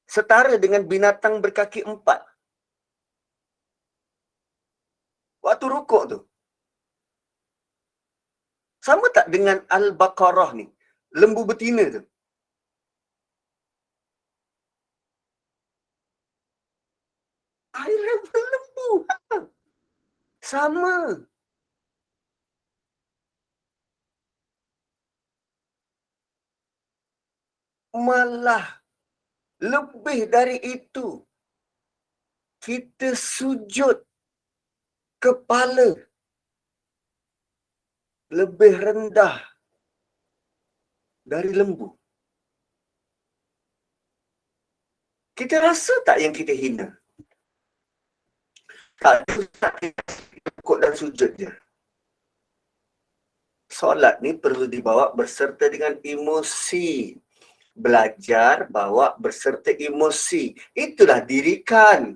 setara dengan binatang berkaki 4. Waktu rukuk tu. Sama tak dengan Al-Baqarah ni? Lembu betina tu. Air level lembu. Sama. Malah lebih dari itu. Kita sujud kepala lebih rendah dari lembu. Kita rasa tak yang kita hina? Tak ada Ustaz rukuk dan sujud je. solat ni perlu dibawa berserta dengan emosi. Belajar bawa berserta emosi. Itulah dirikan.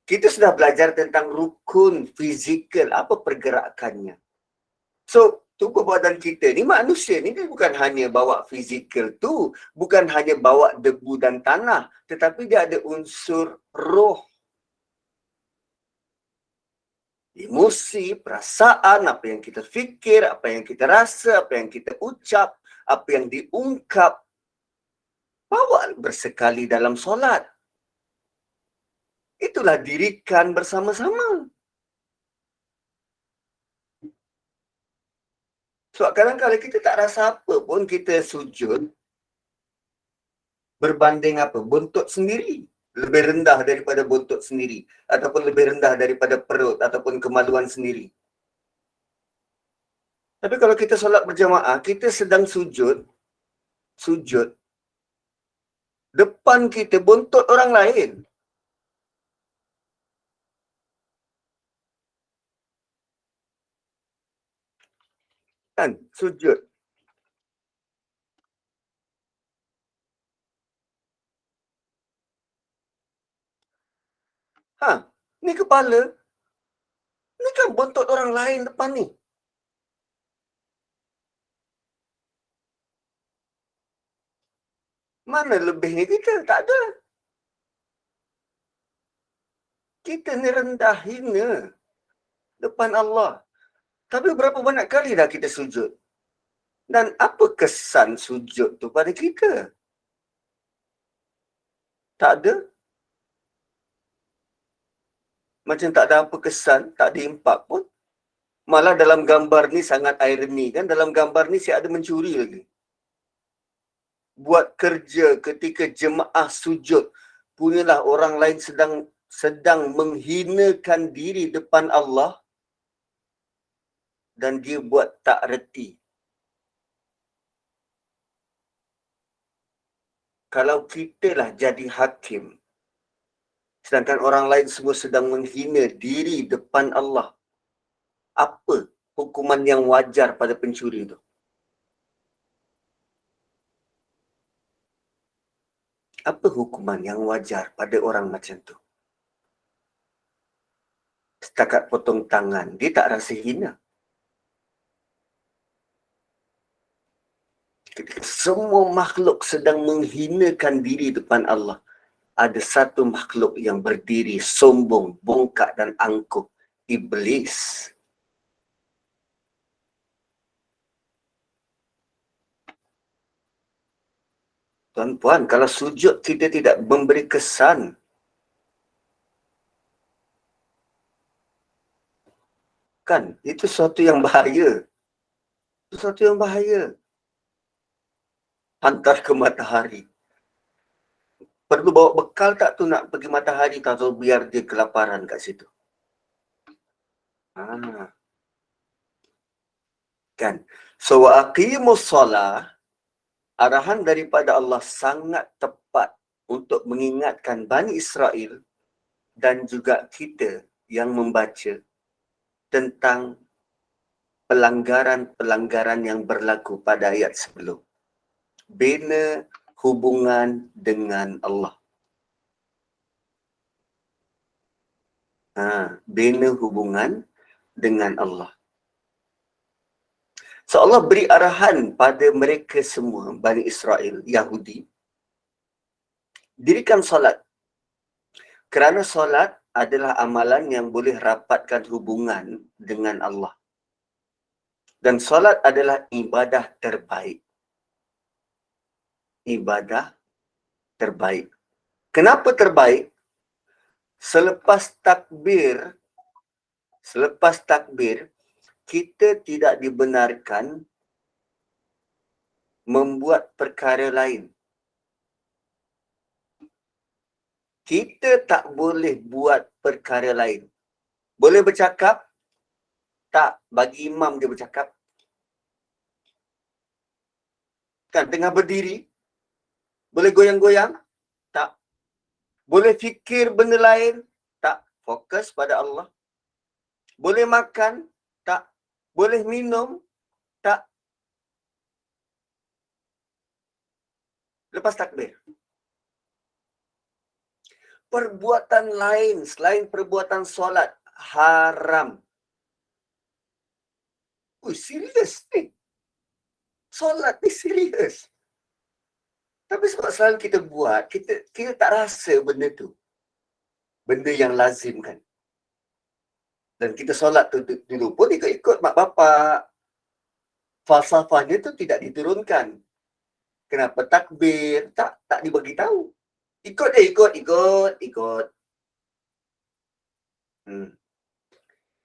Kita sudah belajar tentang rukun fizikal, apa pergerakannya. So, tubuh badan kita ni, manusia ni, dia bukan hanya bawa fizikal tu, bukan hanya bawa debu dan tanah, tetapi dia ada unsur roh, emosi, perasaan, apa yang kita fikir, apa yang kita rasa, apa yang kita ucap, apa yang diungkap, bawa bersekali dalam solat. Itulah dirikan bersama-sama. Sebab kadang-kadang kita tak rasa apa pun, kita sujud berbanding apa? Buntut sendiri. Lebih rendah daripada buntut sendiri. Ataupun lebih rendah daripada perut. Ataupun kemaluan sendiri. Tapi kalau kita solat berjamaah, kita sedang sujud. Depan kita buntut orang lain. Kan? Sujud. Ni kepala. Ni kan buntut orang lain depan ni. Mana lebihnya kita? Tak ada. Kita ni rendah hina depan Allah. Tapi berapa banyak kali dah kita sujud? Dan apa kesan sujud tu pada kita? Tak ada. Macam tak ada apa kesan, tak ada impak pun. Malah dalam gambar ni sangat ironi kan. Dalam gambar ni si ada mencuri lagi. Buat kerja ketika jemaah sujud. Punyalah orang lain sedang menghinakan diri depan Allah. Dan dia buat tak reti. Kalau kita lah jadi hakim, sedangkan orang lain semua sedang menghina diri depan Allah, apa hukuman yang wajar pada pencuri itu? Apa hukuman yang wajar pada orang macam tu? Setakat potong tangan, dia tak rasa hina. Ketika semua makhluk sedang menghinakan diri depan Allah, ada satu makhluk yang berdiri sombong, bongkak dan angkuh. Iblis. Tuan-puan, kalau sujud kita tidak memberi kesan, kan? Itu sesuatu yang bahaya. Sesuatu yang bahaya. Hantar ke matahari. Perlu bawa bekal tak tu nak pergi matahari atau biar dia kelaparan kat situ? Kan? So, wa aqimus solah, arahan daripada Allah sangat tepat untuk mengingatkan Bani Israel dan juga kita yang membaca tentang pelanggaran-pelanggaran yang berlaku pada ayat sebelum. Bina hubungan dengan Allah. Bina hubungan dengan Allah. So Allah beri arahan pada mereka semua, Bani Israel, Yahudi, dirikan solat. Kerana solat adalah amalan yang boleh rapatkan hubungan dengan Allah. Dan solat adalah ibadah terbaik. Ibadah terbaik. Kenapa terbaik? Selepas takbir, kita tidak dibenarkan membuat perkara lain. Kita tak boleh buat perkara lain. Boleh bercakap? Tak. Bagi imam dia bercakap. Kan tengah berdiri? Boleh goyang-goyang? Tak. Boleh fikir benda lain? Tak. Fokus pada Allah. Boleh makan? Tak. Boleh minum? Lepas takbir. Perbuatan lain selain perbuatan solat haram. Serius ni. Solat ni serius. Tapi sebab selalu kita buat, kita tak rasa benda tu. Benda yang lazim kan. Dan kita solat tu dulu pun ikut mak bapak. Falsafahnya tu tidak diturunkan. Kenapa takbir? Tak dibagi tahu. Ikut.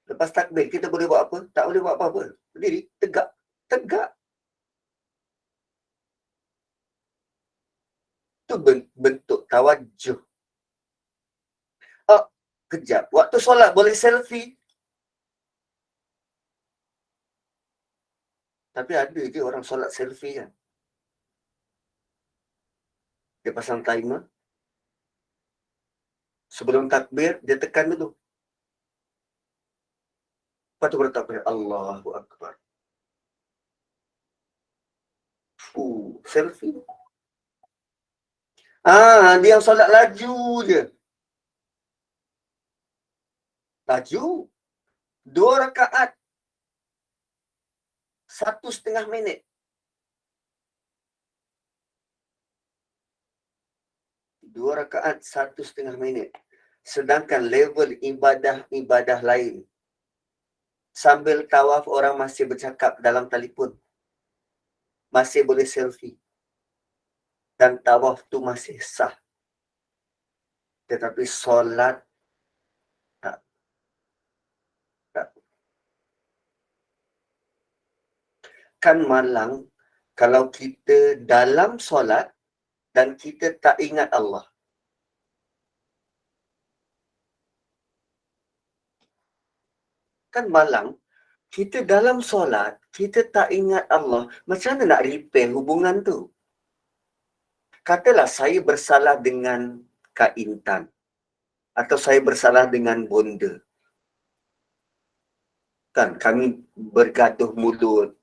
Lepas takbir, kita boleh buat apa? Tak boleh buat apa-apa. Berdiri, tegak. Itu bentuk tawajuh. Kejap. Waktu solat boleh selfie. Tapi ada je orang solat selfie kan. Dia pasang timer. Sebelum takbir, dia tekan dulu. Lepas tu bertakbir. Allahu Akbar. Selfie. Dia yang solat laju je. Laju. 2 rakaat. 1,5 minit. 2 rakaat 1,5 minit. Sedangkan level ibadah lain. Sambil tawaf orang masih bercakap dalam telefon. Masih boleh selfie. Dan tawaf tu masih sah. Tetapi solat tak. Kan malang kalau kita dalam solat dan kita tak ingat Allah. Kan malang, kita dalam solat, kita tak ingat Allah. Macam mana nak repair hubungan tu? Katalah saya bersalah dengan Kak Intan. Atau saya bersalah dengan Bonda. Kan kami bergaduh mulut.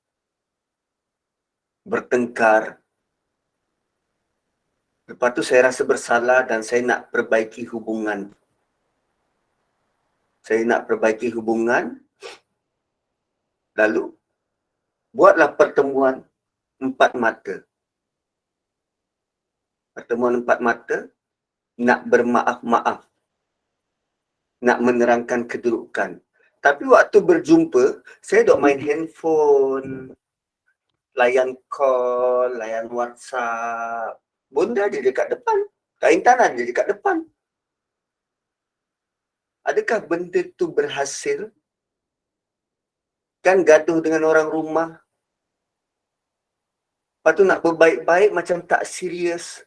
Bertengkar. Lepas tu saya rasa bersalah dan saya nak perbaiki hubungan. Lalu, buatlah pertemuan 4 mata. Pertemuan 4 mata, nak bermaaf-maaf. Nak menerangkan kedudukan. Tapi waktu berjumpa, saya duk main handphone, layan call, layan WhatsApp. Bonda ada dekat depan. Kak Intan ada dekat depan. Adakah benda tu berhasil? Kan gaduh dengan orang rumah. Lepas tu nak berbaik-baik macam tak serius.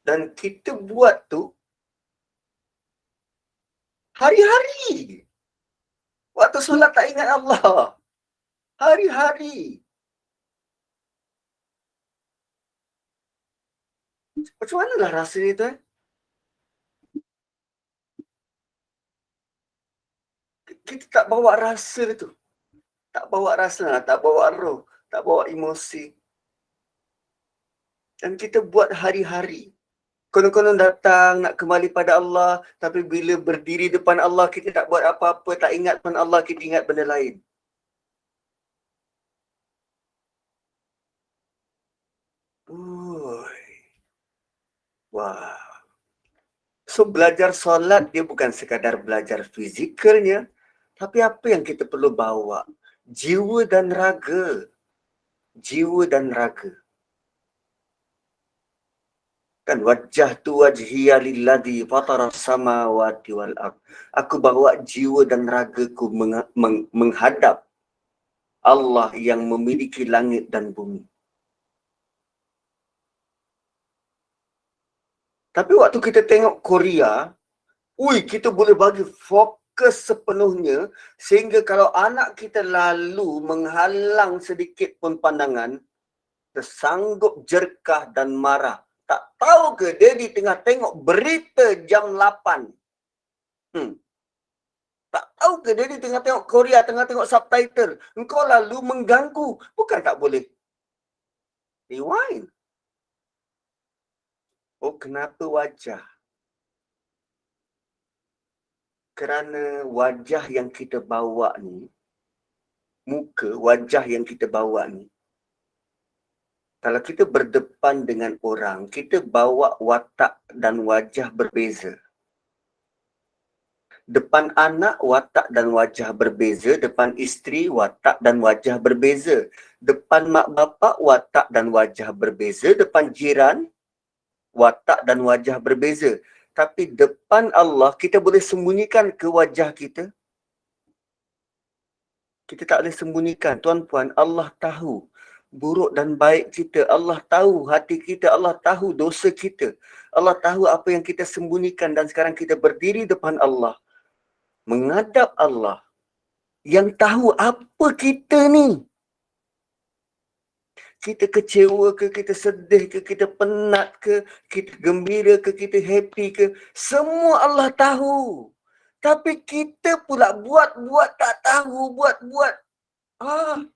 Dan kita buat tu hari-hari. Waktu solat tak ingat Allah. Hari-hari. Macam manalah rasa dia tu? Kita tak bawa rasa tu. Tak bawa rasa, tak bawa roh, tak bawa emosi. Dan kita buat hari-hari. Konon-konon datang nak kembali pada Allah, tapi bila berdiri depan Allah, kita tak buat apa-apa, tak ingat depan Allah, kita ingat benda lain. Wah. So, belajar solat dia bukan sekadar belajar fizikalnya, tapi apa yang kita perlu bawa? Jiwa dan raga. Jiwa dan raga. Kan wajah tu wajhiya lilladzi fatara samawati wal ard. Aku bawa jiwa dan ragaku menghadap Allah yang memiliki langit dan bumi. Tapi waktu kita tengok Korea, kita boleh bagi fokus sepenuhnya sehingga kalau anak kita lalu menghalang sedikit pun pandangan, tersanggup jerkah dan marah. Tak tahu ke dia di tengah tengok berita jam 8? Tak tahu ke dia di tengah tengok Korea, tengah tengok subtitle. Engkau lalu mengganggu. Bukan tak boleh. Rewind. Oh, kenapa wajah? Kerana wajah yang kita bawa ni, wajah yang kita bawa ni, kalau kita berdepan dengan orang, kita bawa watak dan wajah berbeza. Depan anak, watak dan wajah berbeza. Depan isteri, watak dan wajah berbeza. Depan mak bapak, watak dan wajah berbeza. Depan jiran, watak dan wajah berbeza. Tapi depan Allah, kita boleh sembunyikan ke wajah kita? Kita tak boleh sembunyikan. Tuan-puan, Allah tahu buruk dan baik kita. Allah tahu hati kita. Allah tahu dosa kita. Allah tahu apa yang kita sembunyikan. Dan sekarang kita berdiri depan Allah, menghadap Allah yang tahu apa kita ni. Kita kecewa ke, kita sedih ke, kita penat ke, kita gembira ke, kita happy ke. Semua Allah tahu. Tapi kita pula buat-buat tak tahu, buat-buat. Huh.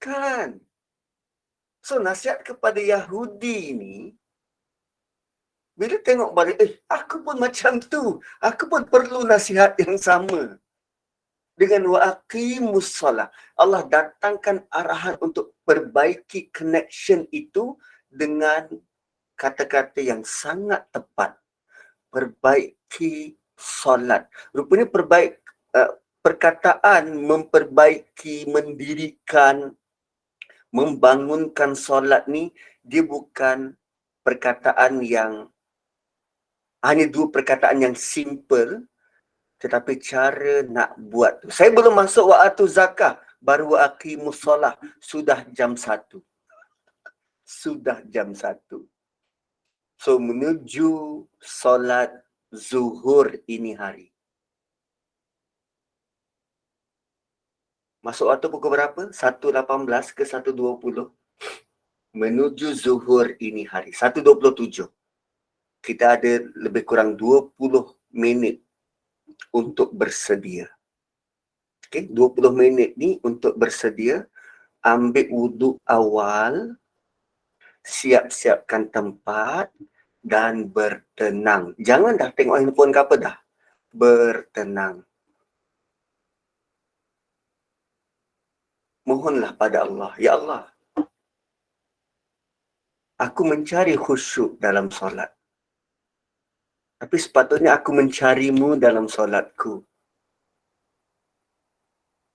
Kan? So, nasihat kepada Yahudi ni, bila tengok balik, aku pun macam tu. Aku pun perlu nasihat yang sama. Dengan wa'aqimus salah. Allah datangkan arahan untuk perbaiki connection itu dengan kata-kata yang sangat tepat. Perbaiki solat. Rupanya perkataan memperbaiki, mendirikan, membangunkan solat ni, dia bukan perkataan yang hanya dua perkataan yang simple, tetapi cara nak buat tu. Saya belum masuk wa'atu zakah, baru wa'aqimus solah. Sudah jam 1. Sudah jam 1. So, menuju solat zuhur ini hari. Masuk waktu pukul berapa? 1.18 ke 1.20? Menuju zuhur ini hari. 1.27. Kita ada lebih kurang 20 minit untuk bersedia. Okay, 20 minit ni untuk bersedia. Ambil wuduk awal, siap-siapkan tempat dan bertenang. Jangan dah tengok handphone ke apa dah. Bertenang. Mohonlah pada Allah, ya Allah, aku mencari khusyuk dalam solat. Tapi sepatutnya aku mencarimu dalam solatku.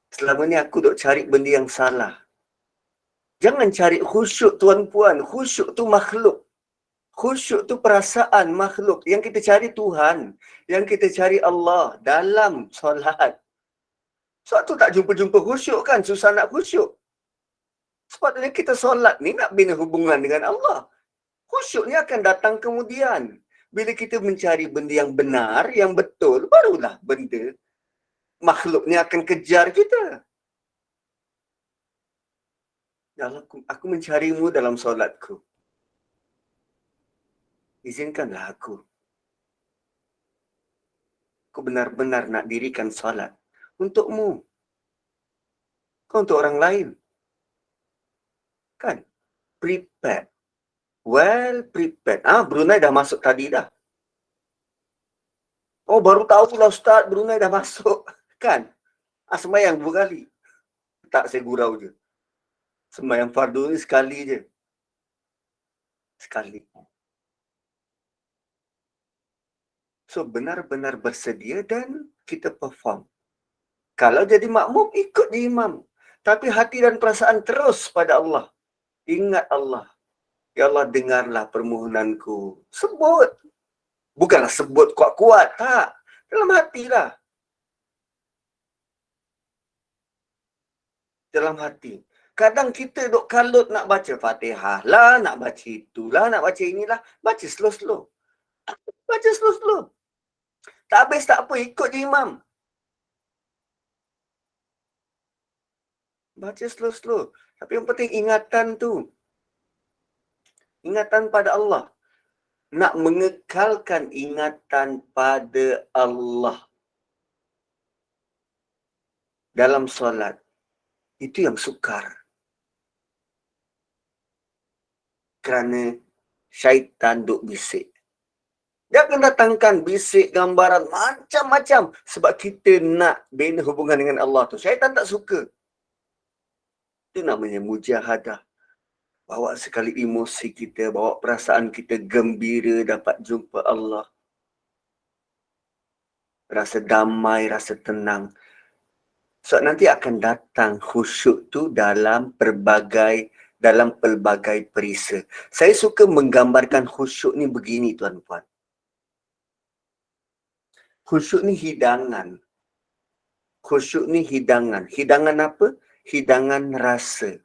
Selama ni aku duk cari benda yang salah. Jangan cari khusyuk, tuan-puan. Khusyuk tu makhluk. Khusyuk tu perasaan makhluk. Yang kita cari Tuhan. Yang kita cari Allah dalam solat. Sebab tu tak jumpa-jumpa khusyuk kan? Susah nak khusyuk. Sepatutnya kita solat ni nak bina hubungan dengan Allah. Khusyuk ni akan datang kemudian. Bila kita mencari benda yang benar, yang betul, barulah benda makhluk ni akan kejar kita. Ya Allah, aku mencarimu dalam solatku. Izinkanlah aku. Aku benar-benar nak dirikan solat untukmu. Kau untuk orang lain. Kan? Prepared. Well prepared. Brunei dah masuk tadi dah. Oh, baru tahu pula Ustaz, Brunei dah masuk. Kan? Sembayang 2 kali. Tak, saya gurau je. Sembayang fardu ni sekali je. Sekali. So, benar-benar bersedia dan kita perform. Kalau jadi makmum, ikut je imam. Tapi hati dan perasaan terus pada Allah. Ingat Allah. Ya Allah, dengarlah permohonanku. Sebut. Bukanlah sebut kuat-kuat. Tak. Dalam hatilah. Dalam hati. Kadang kita duk kalut nak baca Fatihah lah, nak baca itulah, nak baca inilah. Baca slow-slow. Baca slow-slow. Tak habis tak apa, ikut je imam. Baca slow-slow. Tapi yang penting ingatan tu. Ingatan pada Allah. Nak mengekalkan ingatan pada Allah dalam solat. Itu yang sukar. Kerana syaitan duk bisik. Dia akan datangkan bisik gambaran macam-macam sebab kita nak bina hubungan dengan Allah tu. Syaitan tak suka. Itu namanya mujahadah. Bawa sekali emosi kita, bawa perasaan kita gembira dapat jumpa Allah. Rasa damai, rasa tenang. So nanti akan datang khusyuk tu dalam pelbagai perisa. Saya suka menggambarkan khusyuk ni begini tuan-puan. Khusyuk ni hidangan. Khusyuk ni hidangan. Hidangan apa? Hidangan rasa.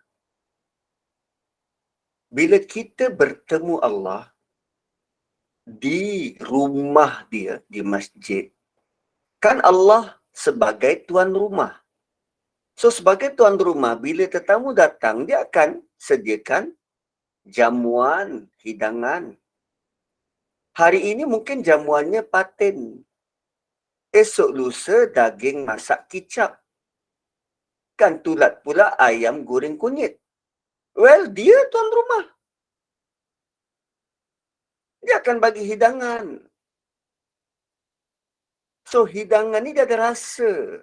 Bila kita bertemu Allah di rumah dia, di masjid, kan Allah sebagai tuan rumah. So sebagai tuan rumah, bila tetamu datang, dia akan sediakan jamuan, hidangan. Hari ini mungkin jamuannya patin. Esok lusa daging masak kicap. Kan tulat pula ayam goreng kunyit. Well, dia tuan rumah. Dia akan bagi hidangan. So, hidangan ni dia ada rasa.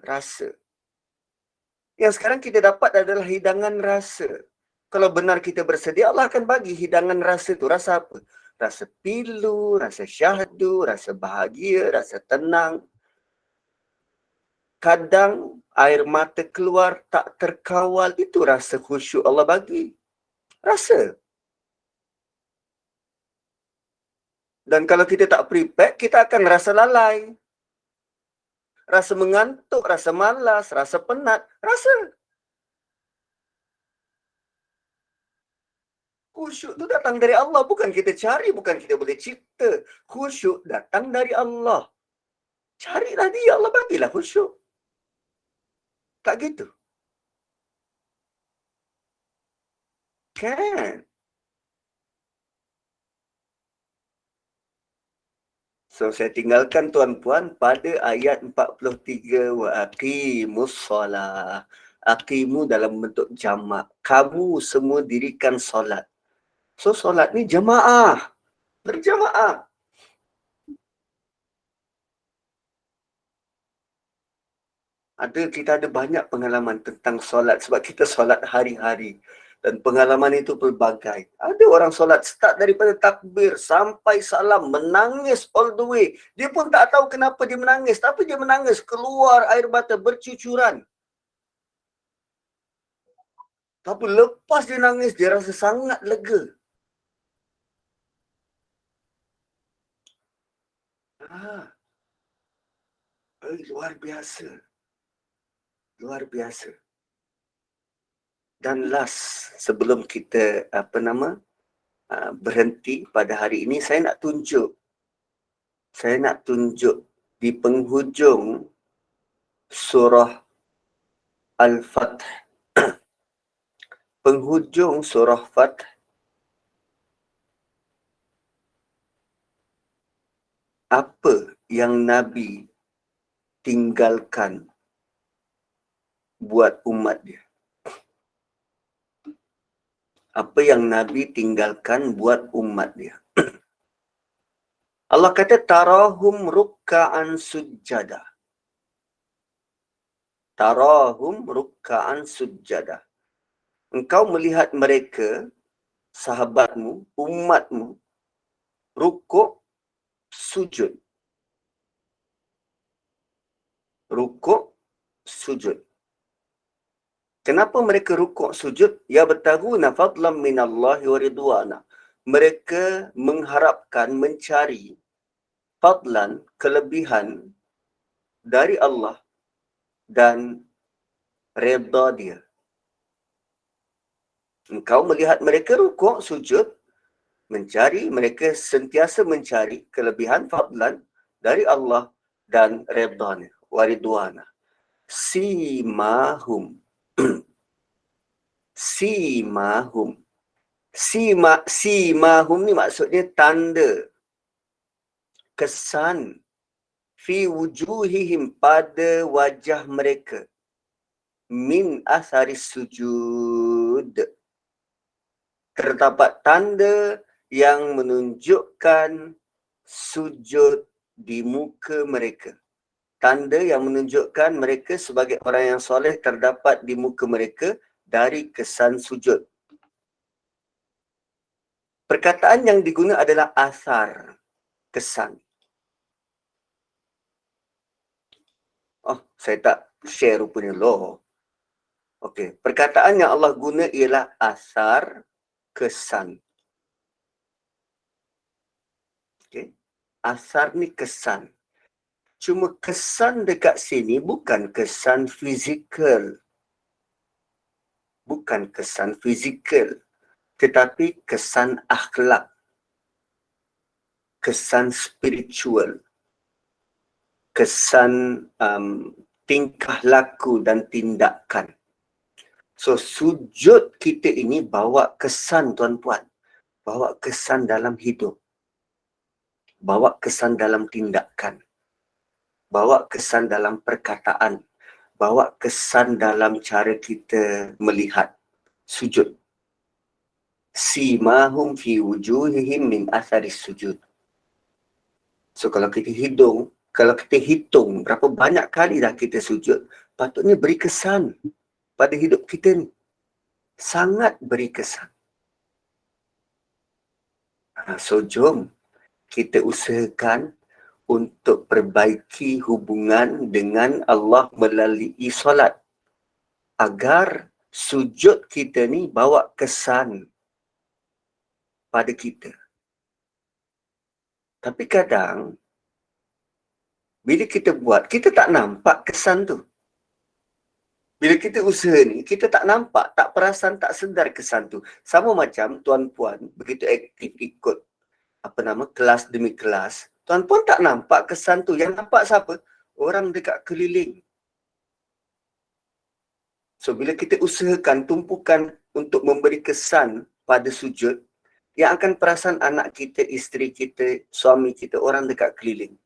Yang sekarang kita dapat adalah hidangan rasa. Kalau benar kita bersedia, Allah akan bagi hidangan rasa tu. Rasa apa? Rasa pilu, rasa syahdu, rasa bahagia, rasa tenang. Kadang air mata keluar tak terkawal. Itu rasa khusyuk Allah bagi. Rasa. Dan kalau kita tak prepare, kita akan rasa lalai. Rasa mengantuk, rasa malas, rasa penat. Rasa. Khusyuk tu datang dari Allah. Bukan kita cari, bukan kita boleh cipta. Khusyuk datang dari Allah. Carilah dia, Allah bagilah khusyuk. Tak gitu. Kan? So, saya tinggalkan tuan-puan pada ayat 43. Wa aqimus solah. Aqimu dalam bentuk jamak. Kamu semua dirikan solat. So, solat ni jemaah. Berjemaah. Kita ada banyak pengalaman tentang solat sebab kita solat hari-hari. Dan pengalaman itu pelbagai. Ada orang solat start daripada takbir sampai salam, menangis all the way. Dia pun tak tahu kenapa dia menangis. Tapi dia menangis, keluar air mata bercucuran. Tapi lepas dia nangis, dia rasa sangat lega. Luar biasa. Luar biasa. Dan last, sebelum kita berhenti pada hari ini, saya nak tunjuk di penghujung surah Al-Fath. Penghujung surah Fath, apa yang Nabi tinggalkan buat umat dia. Apa yang Nabi tinggalkan buat umat dia. Allah kata, tarahum rukka'an sujjada. Tarahum rukka'an sujjada. Engkau melihat mereka, sahabatmu, umatmu, rukuk, sujud. Rukuk, sujud. Kenapa mereka rukuk sujud? Ya bertaguna fadlam minallahi wa ridwana. Mereka mengharapkan, mencari fadlan, kelebihan dari Allah dan redha dia. Engkau melihat mereka rukuk sujud, mereka sentiasa mencari kelebihan fadlan dari Allah dan redha-Nya, wa ridwana. Simahum. Simahum. Simahum ni maksudnya tanda, kesan, fi wujuhihim, pada wajah mereka, min asari sujud, terdapat tanda yang menunjukkan sujud di muka mereka. Tanda yang menunjukkan mereka sebagai orang yang soleh terdapat di muka mereka dari kesan sujud. Perkataan yang diguna adalah asar, kesan. Oh, saya tak share rupanya loh. Okey, perkataan yang Allah guna ialah asar, kesan. Okey. Asar ni kesan. Cuma kesan dekat sini bukan kesan fizikal. Bukan kesan fizikal, tetapi kesan akhlak, kesan spiritual, kesan tingkah laku dan tindakan. So, sujud kita ini bawa kesan, tuan-puan. Bawa kesan dalam hidup. Bawa kesan dalam tindakan. Bawa kesan dalam perkataan. Bawa kesan dalam cara kita melihat sujud. Simahum fi wujuhihim min atharis sujud. So, kalau kita hitung berapa banyak kali dah kita sujud, patutnya beri kesan pada hidup kita ni. Sangat beri kesan. So, jom kita usahakan untuk perbaiki hubungan dengan Allah melalui solat, agar sujud kita ni bawa kesan pada kita. Tapi kadang, bila kita buat, kita tak nampak kesan tu. Bila kita usaha ni, kita tak nampak, tak perasan, tak sedar kesan tu. Sama macam tuan-puan begitu aktif ikut kelas demi kelas, tuan-puan tak nampak kesan tu. Yang nampak siapa? Orang dekat keliling. So, bila kita usahakan tumpukan untuk memberi kesan pada sujud, yang akan perasan anak kita, isteri kita, suami kita, orang dekat keliling.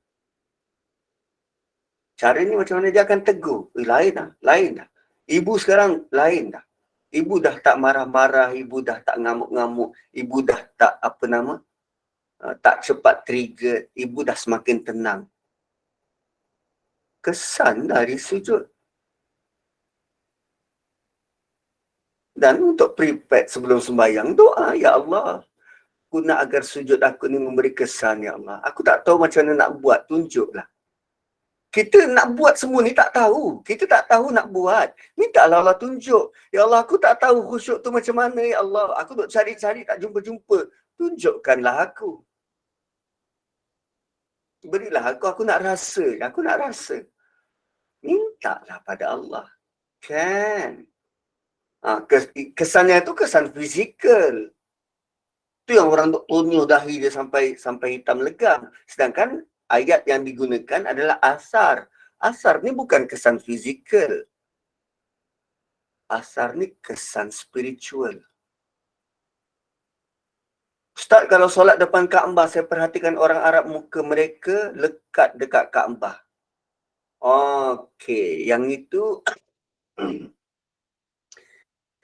Cara ni macam mana dia akan tegur? Lain dah. Ibu sekarang lain dah. Ibu dah tak marah-marah, ibu dah tak ngamuk-ngamuk, ibu dah tak tak cepat trigger, ibu dah semakin tenang. Kesan dari sujud. Dan untuk prepare sebelum sembahyang, doa, ya Allah, guna agar sujud aku ni memberi kesan, ya Allah. Aku tak tahu macam mana nak buat, tunjuklah. Kita nak buat semua ni tak tahu. Kita tak tahu nak buat. Mintalah Allah tunjuk. Ya Allah, aku tak tahu khusyuk tu macam mana, ya Allah. Aku duk cari-cari tak jumpa-jumpa. Tunjukkanlah aku. Berilah aku nak rasa. Aku nak rasa. Mintalah pada Allah. Kan? Kesannya tu kesan fizikal. Tu yang orang duk tonyo dahi dia sampai hitam legam. Sedangkan ayat yang digunakan adalah asar. Asar ni bukan kesan fizikal. Asar ni kesan spiritual. Ustaz, kalau solat depan Kaabah, saya perhatikan orang Arab muka mereka lekat dekat Kaabah. Okey, yang itu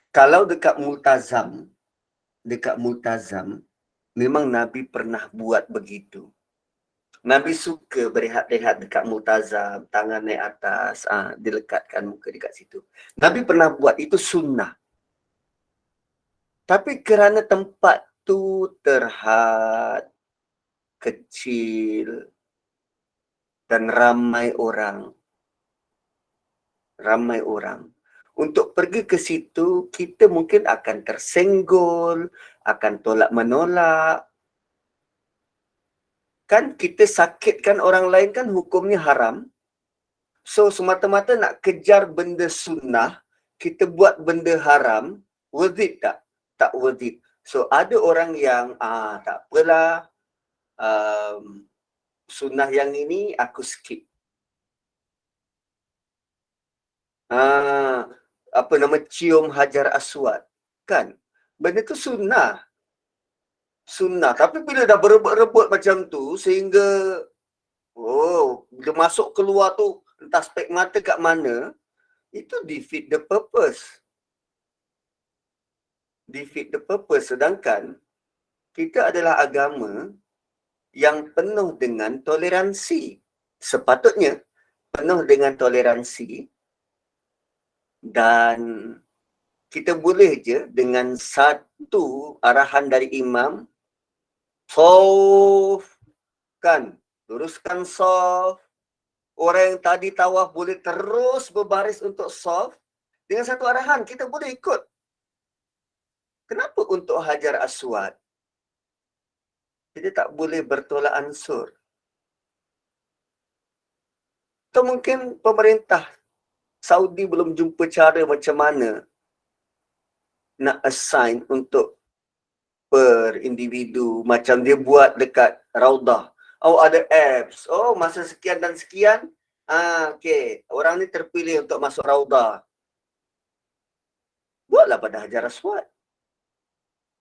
kalau dekat multazam, memang Nabi pernah buat begitu. Nabi suka berehat-rehat dekat multazam, tangan naik atas, dilekatkan muka dekat situ. Nabi pernah buat, itu sunnah. Tapi kerana tempat tu terhad, kecil, dan ramai orang. Untuk pergi ke situ, kita mungkin akan tersenggol, akan tolak menolak. Kan kita sakitkan orang lain kan hukumnya haram. So, semata-mata nak kejar benda sunnah, kita buat benda haram, worth it tak? Tak worth it. So, ada orang yang, tak apalah, sunnah yang ini aku skip. Cium hajar aswad. Kan? Benda tu sunnah. sunnah. Tapi bila dah berebut-rebut macam tu, sehingga dia masuk keluar tu, entah spek mata kat mana, itu defeat the purpose. Defeat the purpose. Sedangkan kita adalah agama yang penuh dengan toleransi. Sepatutnya penuh dengan toleransi, dan kita boleh je dengan satu arahan dari imam, luruskan saf. Orang yang tadi tawaf boleh terus berbaris untuk saf. Dengan satu arahan kita boleh ikut. Kenapa untuk Hajar Aswad kita tak boleh bertolak ansur? Atau mungkin pemerintah Saudi belum jumpa cara macam mana nak assign untuk per individu, macam dia buat dekat Raudah. Ada apps. Masa sekian dan sekian, okey, orang ni terpilih untuk masuk Raudah. Buatlah pada Hajar Aswad.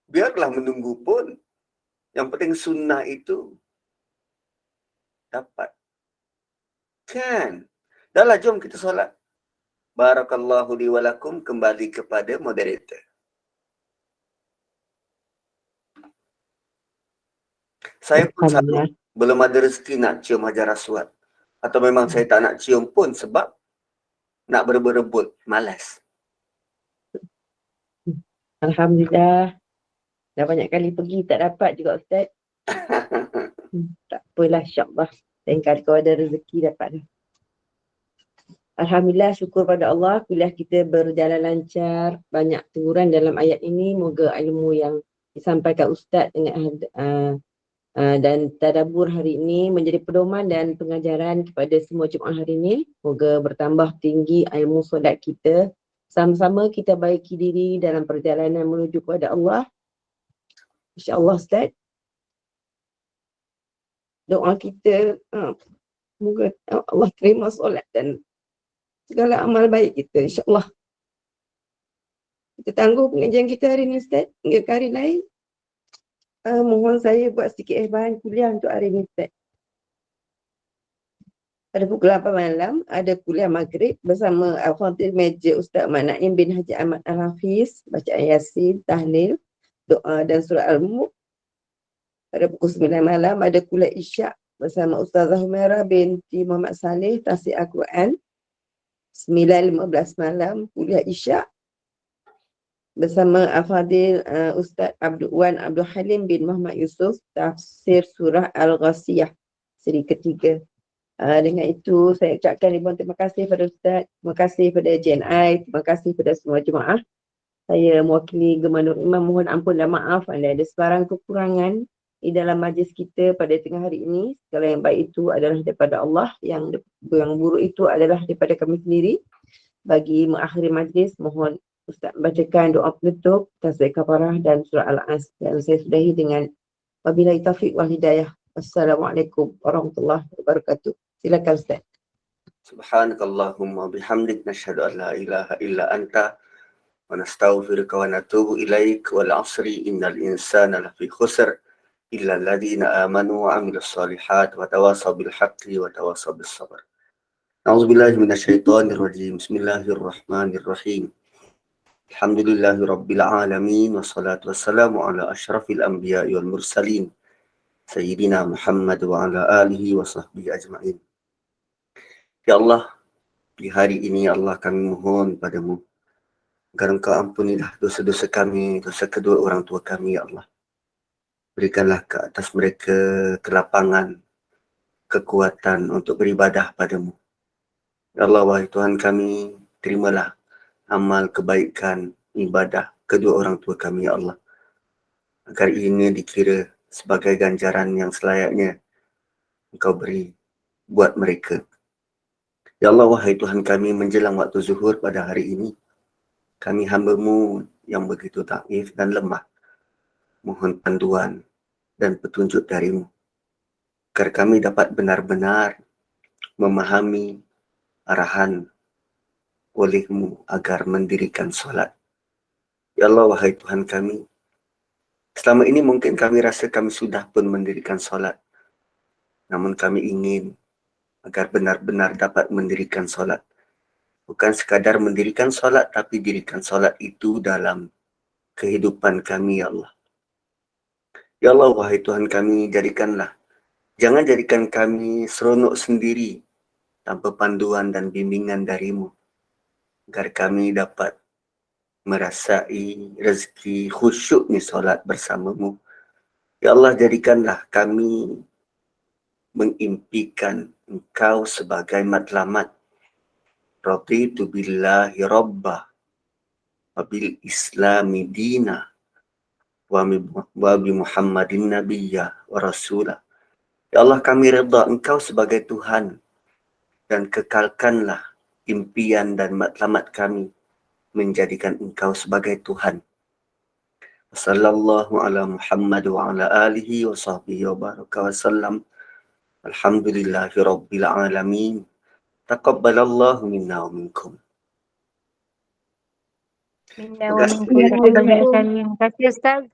Biarlah menunggu pun. Yang penting sunnah itu dapat. Kan? Dahlah, jom kita solat. Barakallahu li wa lakum, kembali kepada moderator. Saya pun selalu belum ada rezeki nak cium Hajar Aswad. Atau memang saya tak nak cium pun sebab nak berebut-rebut. Malas. Alhamdulillah. Dah banyak kali pergi tak dapat juga Ustaz. Tak apalah, insyaAllah. Lain kali kalau ada rezeki dapat. Alhamdulillah, syukur pada Allah. Kuliah kita berjalan lancar. Banyak teguran dalam ayat ini. Moga ilmu yang disampaikan Ustaz dengan dan tadabbur hari ini menjadi pedoman dan pengajaran kepada semua jemaah hari ini. Moga bertambah tinggi ilmu solat kita. Sama-sama kita baiki diri dalam perjalanan menuju kepada Allah. InsyaAllah Ustaz. Doa kita, moga Allah terima solat dan segala amal baik kita, insyaAllah. Kita tangguh pengajian kita hari ini Ustaz, hingga ke hari lain. Mohon saya buat sedikit bahan kuliah untuk hari ini Ustaz. Pada pukul 8 malam, ada kuliah maghrib bersama Al-Khatib Meja Ustaz Manaim bin Haji Ahmad Al-Hafiz, bacaan Yasin, tahlil, doa dan surah Al-Mulk. Pada pukul 9 malam, ada kuliah Isyak bersama Ustazah Humairah binti Muhammad Saleh, tafsir Al-Quran. 9.15 malam, kuliah Isyak bersama Al-Fadil Ustaz Abdul Wan Abdul Halim bin Muhammad Yusuf, tafsir surah Al-Ghasiyah, seri ketiga. Dengan itu, saya ucapkan ribuan terima kasih pada Ustaz, terima kasih pada JNI, terima kasih pada semua jemaah. Saya mewakili Gemah Nur Imam mohon ampun dan maaf anda ada sebarang kekurangan di dalam majlis kita pada tengah hari ini. Segala yang baik itu adalah daripada Allah, yang buruk itu adalah daripada kami sendiri. Bagi mengakhiri majlis, mohon Ustaz bacakan doa penutup, tasbih kafarah dan surah Al-As. Dan saya sudahi dengan wabillahi taufiq wal hidayah. Wassalamualaikum warahmatullahi wabarakatuh. Silakan Ustaz. Subhanakallahumma bihamdik, nashhadu an la ilaha illa anta wa nastaghfiruka wa natubu ilaik. Wal asri innal insana lafi khusr illa alladhina amanu wa amilus solihat wa tawasaw bil haqqi wa tawasaw bis sabr. A'udzubillahi minasyaitonir rajim. Bismillahirrahmanirrahim. Alhamdulillahi rabbil alamin wassalatu wassalamu ala asyrafil anbiya'i wal mursalin Sayyidina Muhammad wa ala alihi wa sahbihi ajma'in. Ya Allah, di hari ini Allah kami mohon padamu agar engkau ampunilah dosa-dosa kami, dosa kedua orang tua kami, ya Allah. Berikanlah ke atas mereka kelapangan, kekuatan untuk beribadah padamu. Ya Allah, wahai Tuhan kami, terimalah amal kebaikan, ibadah kedua orang tua kami, ya Allah. Agar ini dikira sebagai ganjaran yang selayaknya engkau beri buat mereka. Ya Allah, wahai Tuhan kami, menjelang waktu zuhur pada hari ini, kami hamba-Mu yang begitu dhaif dan lemah, mohon panduan dan petunjuk dari-Mu, agar kami dapat benar-benar memahami arahan oleh-Mu agar mendirikan solat. Ya Allah, wahai Tuhan kami, Selama ini mungkin kami rasa kami sudah pun mendirikan solat. Namun kami ingin agar benar-benar dapat mendirikan solat. Bukan sekadar mendirikan solat, tapi dirikan solat itu dalam kehidupan kami, ya Allah. Ya Allah, wahai Tuhan kami, jangan jadikan kami seronok sendiri tanpa panduan dan bimbingan darimu, agar kami dapat merasai rezeki khusyuknya solat bersamamu. Ya Allah, jadikanlah kami mengimpikan Engkau sebagai matlamat. Raditu billahi rabbah wa bil islami dina wa bi Muhammadin nabiyya wa rasulah. Ya Allah, kami redha Engkau sebagai Tuhan dan kekalkanlah impian dan matlamat kami menjadikan Engkau sebagai Tuhan. Sallallahu ala Muhammad wa ala alihi wa sahbihi wa baraka wa sallam. Alhamdulillahi rabbil alamin. Taqabbalallahu minna wa minkum. Minna wa minkum. Terima kasih Ustaz.